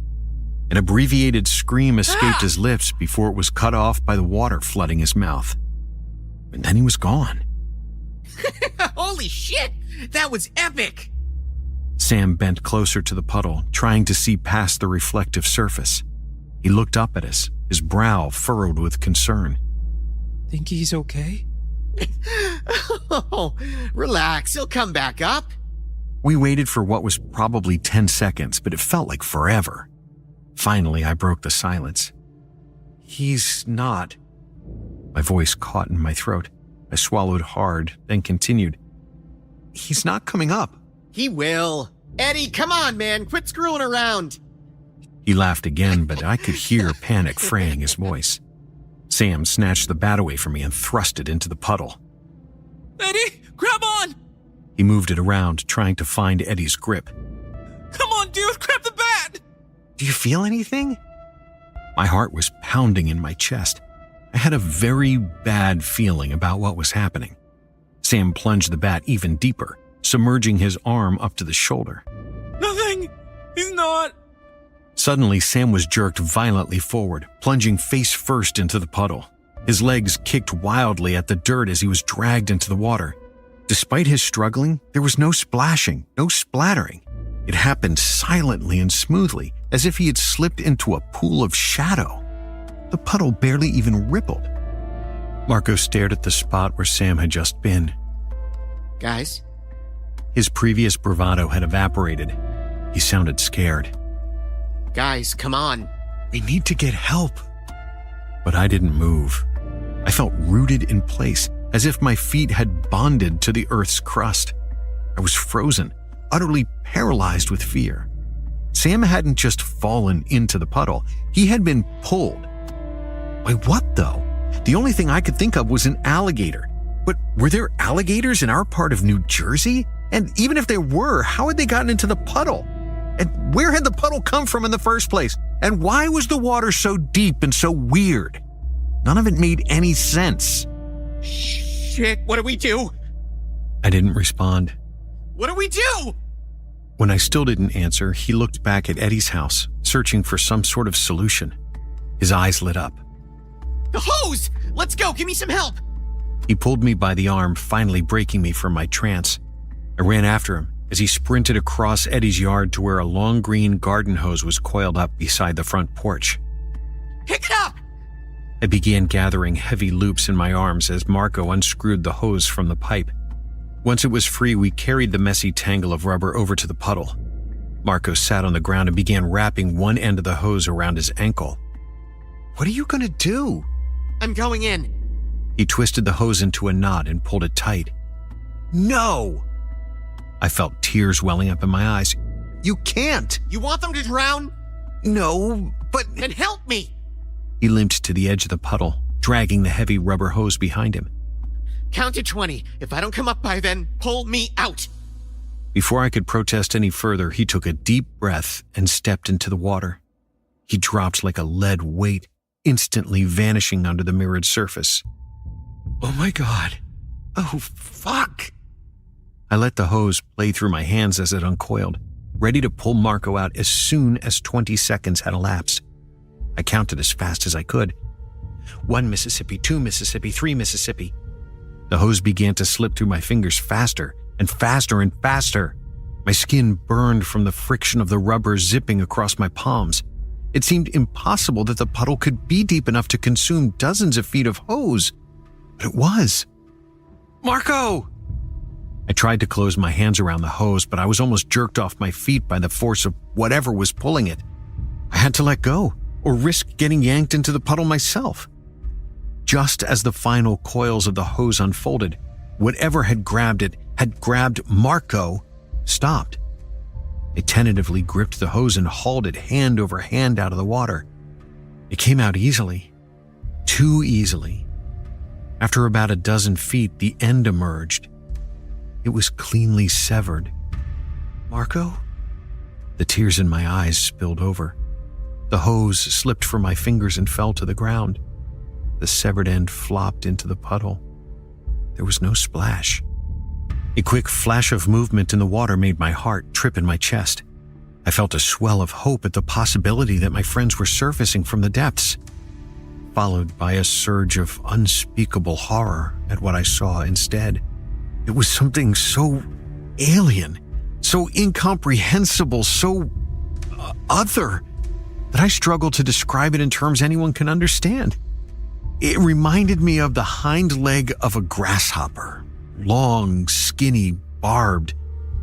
An abbreviated scream escaped his lips before it was cut off by the water flooding his mouth. And then he was gone. Holy shit! That was epic! Sam bent closer to the puddle, trying to see past the reflective surface. He looked up at us, his brow furrowed with concern. Think he's okay? Oh, relax, he'll come back up. We waited for what was probably 10 seconds, but it felt like forever. Finally, I broke the silence. He's not. My voice caught in my throat. I swallowed hard, then continued. He's not coming up. He will. Eddie, come on, man. Quit screwing around. He laughed again, but I could hear panic fraying his voice. Sam snatched the bat away from me and thrust it into the puddle. Eddie, grab on! He moved it around, trying to find Eddie's grip. Come on, dude, grab the bat! Do you feel anything? My heart was pounding in my chest. I had a very bad feeling about what was happening. Sam plunged the bat even deeper, submerging his arm up to the shoulder. Nothing! He's not! Suddenly, Sam was jerked violently forward, plunging face first into the puddle. His legs kicked wildly at the dirt as he was dragged into the water. Despite his struggling, there was no splashing, no splattering. It happened silently and smoothly, as if he had slipped into a pool of shadow. The puddle barely even rippled. Marco stared at the spot where Sam had just been. Guys? His previous bravado had evaporated. He sounded scared. Guys, come on. We need to get help. But I didn't move. I felt rooted in place, as if my feet had bonded to the earth's crust. I was frozen, utterly paralyzed with fear. Sam hadn't just fallen into the puddle. He had been pulled. By what, though? The only thing I could think of was an alligator. But were there alligators in our part of New Jersey? And even if there were, how had they gotten into the puddle? And where had the puddle come from in the first place? And why was the water so deep and so weird? None of it made any sense. Shit, what do we do? I didn't respond. What do we do? When I still didn't answer, he looked back at Eddie's house, searching for some sort of solution. His eyes lit up. The hose! Let's go, give me some help! He pulled me by the arm, finally breaking me from my trance. I ran after him as he sprinted across Eddie's yard to where a long green garden hose was coiled up beside the front porch. Pick it up! I began gathering heavy loops in my arms as Marco unscrewed the hose from the pipe. Once it was free, we carried the messy tangle of rubber over to the puddle. Marco sat on the ground and began wrapping one end of the hose around his ankle. What are you going to do? I'm going in. He twisted the hose into a knot and pulled it tight. No! I felt tears welling up in my eyes. You can't! You want them to drown? No, but... Then help me! He limped to the edge of the puddle, dragging the heavy rubber hose behind him. Count to 20. If I don't come up by then, pull me out. Before I could protest any further, he took a deep breath and stepped into the water. He dropped like a lead weight, instantly vanishing under the mirrored surface. Oh my God. Oh, fuck. I let the hose play through my hands as it uncoiled, ready to pull Marco out as soon as 20 seconds had elapsed. I counted as fast as I could. 1 Mississippi, 2 Mississippi, 3 Mississippi. The hose began to slip through my fingers faster and faster and faster. My skin burned from the friction of the rubber zipping across my palms. It seemed impossible that the puddle could be deep enough to consume dozens of feet of hose. But it was. Marco! I tried to close my hands around the hose, but I was almost jerked off my feet by the force of whatever was pulling it. I had to let go, or risk getting yanked into the puddle myself. Just as the final coils of the hose unfolded, whatever had grabbed it, had grabbed Marco, stopped. I tentatively gripped the hose and hauled it hand over hand out of the water. It came out easily. Too easily. After about a dozen feet, the end emerged. It was cleanly severed. Marco? The tears in my eyes spilled over. The hose slipped from my fingers and fell to the ground. The severed end flopped into the puddle. There was no splash. A quick flash of movement in the water made my heart trip in my chest. I felt a swell of hope at the possibility that my friends were surfacing from the depths, followed by a surge of unspeakable horror at what I saw instead. It was something so alien, so incomprehensible, so other, that I struggle to describe it in terms anyone can understand. It reminded me of the hind leg of a grasshopper, long, skinny, barbed,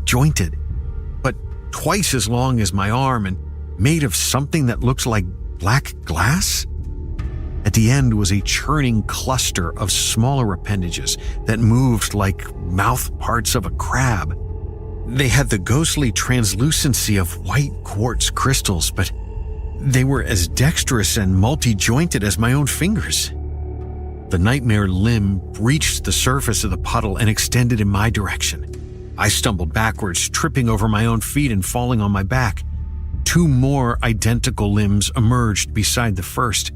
jointed, but twice as long as my arm and made of something that looked like black glass. At the end was a churning cluster of smaller appendages that moved like mouth parts of a crab. They had the ghostly translucency of white quartz crystals, but they were as dexterous and multi-jointed as my own fingers. The nightmare limb breached the surface of the puddle and extended in my direction. I stumbled backwards, tripping over my own feet and falling on my back. 2 more identical limbs emerged beside the first.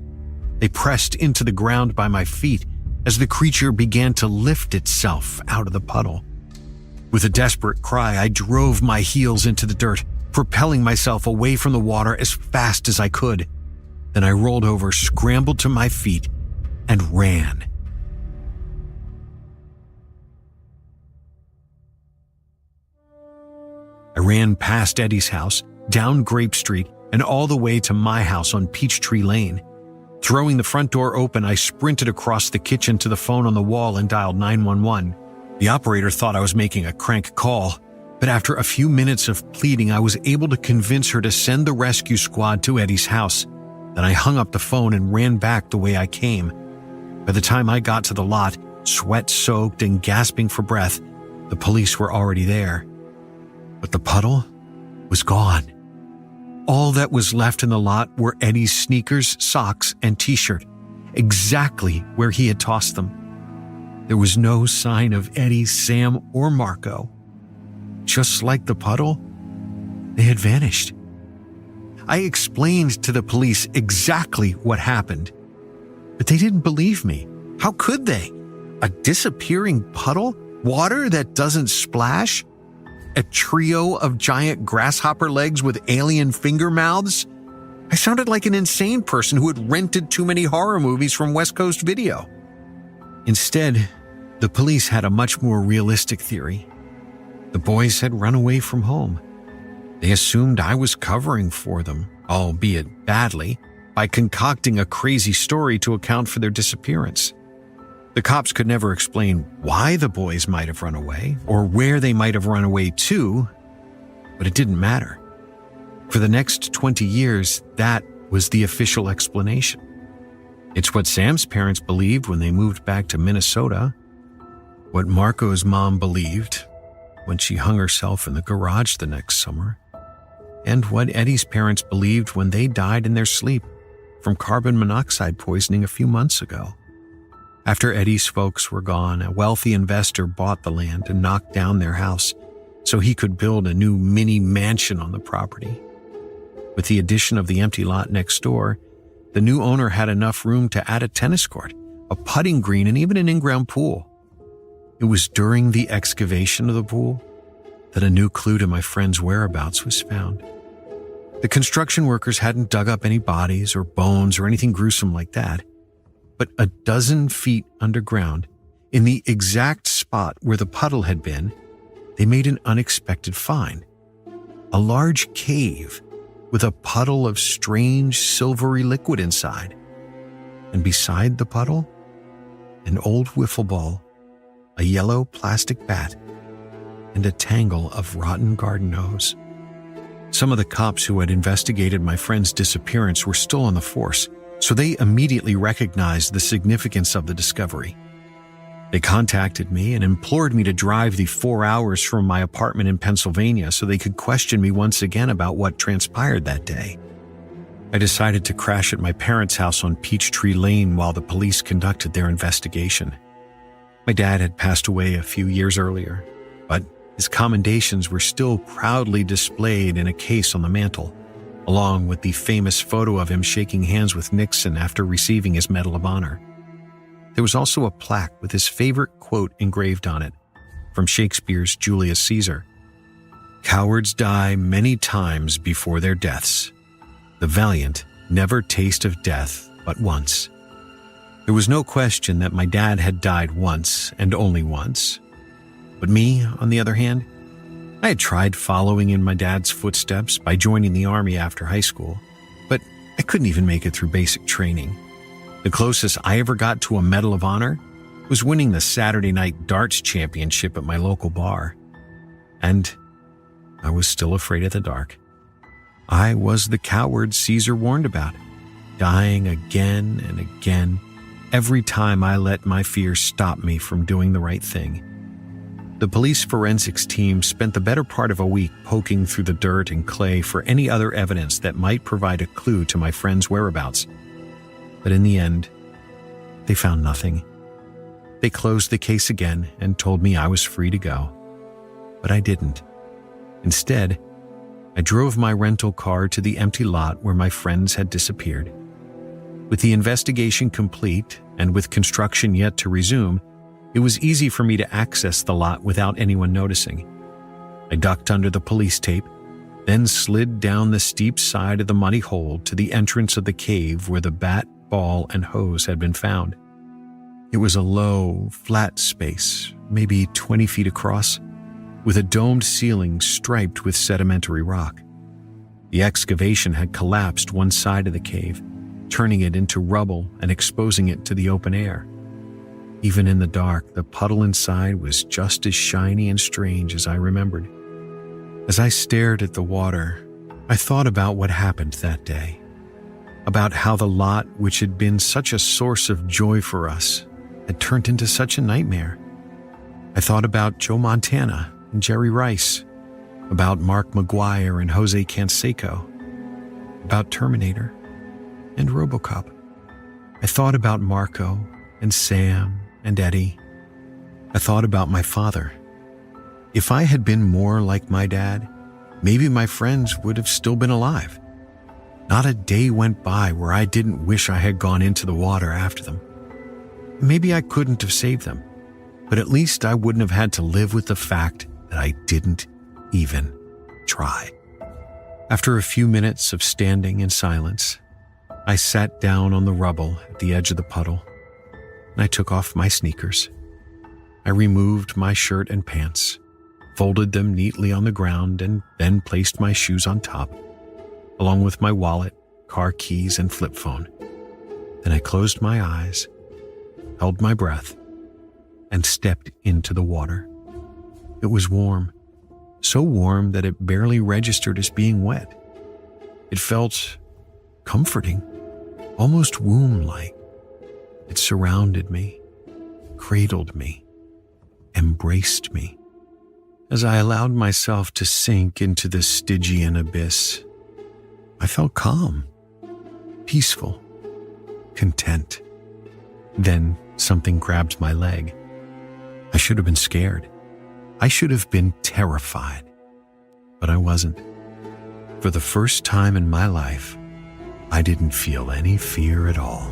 They pressed into the ground by my feet as the creature began to lift itself out of the puddle. With a desperate cry, I drove my heels into the dirt, propelling myself away from the water as fast as I could. Then I rolled over, scrambled to my feet, and ran. I ran past Eddie's house, down Grape Street, and all the way to my house on Peachtree Lane. Throwing the front door open, I sprinted across the kitchen to the phone on the wall and dialed 911. The operator thought I was making a crank call, but after a few minutes of pleading, I was able to convince her to send the rescue squad to Eddie's house. Then I hung up the phone and ran back the way I came. By the time I got to the lot, sweat-soaked and gasping for breath, the police were already there. But the puddle was gone. All that was left in the lot were Eddie's sneakers, socks, and t-shirt, exactly where he had tossed them. There was no sign of Eddie, Sam, or Marco. Just like the puddle, they had vanished. I explained to the police exactly what happened, but they didn't believe me. How could they? A disappearing puddle? Water that doesn't splash? A trio of giant grasshopper legs with alien finger mouths? I sounded like an insane person who had rented too many horror movies from West Coast Video. Instead, the police had a much more realistic theory. The boys had run away from home. They assumed I was covering for them, albeit badly, by concocting a crazy story to account for their disappearance. The cops could never explain why the boys might have run away or where they might have run away to, but it didn't matter. For the next 20 years, that was the official explanation. It's what Sam's parents believed when they moved back to Minnesota, what Marco's mom believed when she hung herself in the garage the next summer, and what Eddie's parents believed when they died in their sleep from carbon monoxide poisoning a few months ago. After Eddie's folks were gone, a wealthy investor bought the land and knocked down their house so he could build a new mini mansion on the property. With the addition of the empty lot next door, the new owner had enough room to add a tennis court, a putting green, and even an in-ground pool. It was during the excavation of the pool that a new clue to my friend's whereabouts was found. The construction workers hadn't dug up any bodies or bones or anything gruesome like that. But a dozen feet underground, in the exact spot where the puddle had been, they made an unexpected find. A large cave with a puddle of strange silvery liquid inside. And beside the puddle, an old wiffle ball, a yellow plastic bat, and a tangle of rotten garden hose. Some of the cops who had investigated my friend's disappearance were still on the force, so they immediately recognized the significance of the discovery. They contacted me and implored me to drive the 4 hours from my apartment in Pennsylvania so they could question me once again about what transpired that day. I decided to crash at my parents' house on Peachtree Lane while the police conducted their investigation. My dad had passed away a few years earlier, but his commendations were still proudly displayed in a case on the mantel, along with the famous photo of him shaking hands with Nixon after receiving his Medal of Honor. There was also a plaque with his favorite quote engraved on it, from Shakespeare's Julius Caesar. "Cowards die many times before their deaths. The valiant never taste of death but once." There was no question that my dad had died once and only once. But me, on the other hand, I had tried following in my dad's footsteps by joining the Army after high school, but I couldn't even make it through basic training. The closest I ever got to a Medal of Honor was winning the Saturday night darts championship at my local bar. And I was still afraid of the dark. I was the coward Caesar warned about, dying again and again every time I let my fears stop me from doing the right thing. The police forensics team spent the better part of a week poking through the dirt and clay for any other evidence that might provide a clue to my friend's whereabouts. But in the end, they found nothing. They closed the case again and told me I was free to go. but I didn't. Instead, I drove my rental car to the empty lot where my friends had disappeared. With the investigation complete and with construction yet to resume, it was easy for me to access the lot without anyone noticing. I ducked under the police tape, then slid down the steep side of the muddy hole to the entrance of the cave where the bat, ball, and hose had been found. It was a low, flat space, maybe 20 feet across, with a domed ceiling striped with sedimentary rock. The excavation had collapsed one side of the cave, turning it into rubble and exposing it to the open air. Even in the dark, the puddle inside was just as shiny and strange as I remembered. As I stared at the water, I thought about what happened that day, about how the lot, which had been such a source of joy for us, had turned into such a nightmare. I thought about Joe Montana and Jerry Rice, about Mark McGuire and Jose Canseco, about Terminator and RoboCop. I thought about Marco and Sam and Eddie. I thought about my father. If I had been more like my dad, maybe my friends would have still been alive. Not a day went by where I didn't wish I had gone into the water after them. Maybe I couldn't have saved them, but at least I wouldn't have had to live with the fact that I didn't even try. After a few minutes of standing in silence, I sat down on the rubble at the edge of the puddle, and I took off my sneakers. I removed my shirt and pants, folded them neatly on the ground, and then placed my shoes on top, along with my wallet, car keys, and flip phone. Then I closed my eyes, held my breath, and stepped into the water. It was warm, so warm that it barely registered as being wet. It felt comforting, almost womb-like. It surrounded me, cradled me, embraced me. As I allowed myself to sink into the Stygian abyss, I felt calm, peaceful, content. Then something grabbed my leg. I should have been scared. I should have been terrified. But I wasn't. For the first time in my life, I didn't feel any fear at all.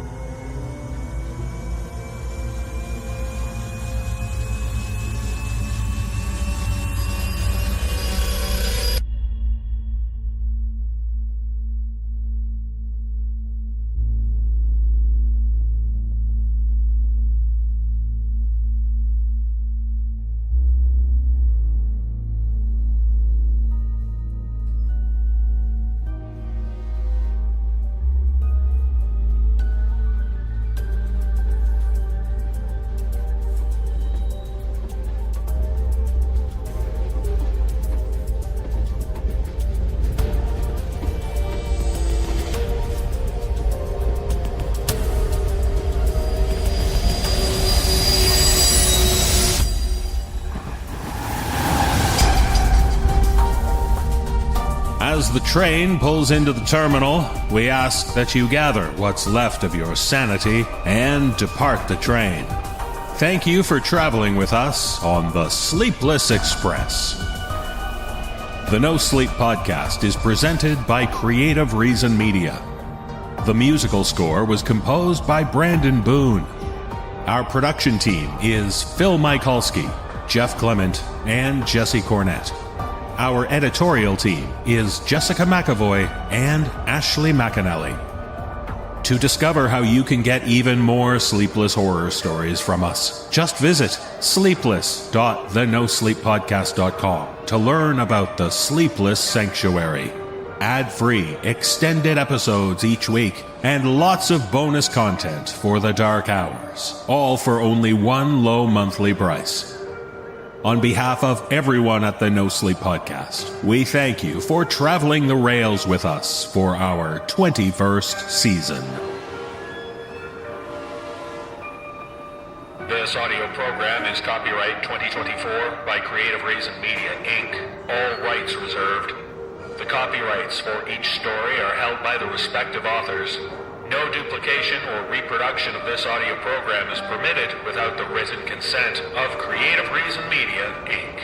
As the train pulls into the terminal, we ask that you gather what's left of your sanity and depart the train. Thank you for traveling with us on the Sleepless Express. The No Sleep podcast is presented by Creative Reason Media. The musical score was composed by Brandon Boone. Our production team is Phil Michalski, Jeff Clement, and Jesse Cornett. Our editorial team is Jessica McAvoy and Ashley McAnally. To discover how you can get even more sleepless horror stories from us, just visit sleepless.thenosleeppodcast.com to learn about the Sleepless Sanctuary. Ad-free, extended episodes each week, and lots of bonus content for the dark hours, all for only one low monthly price. On behalf of everyone at the No Sleep Podcast, we thank you for traveling the rails with us for our 21st season. This audio program is copyright 2024 by Creative Reason Media, Inc., all rights reserved. The copyrights for each story are held by the respective authors. No duplication or reproduction of this audio program is permitted without the written consent of Creative Reason Media, Inc.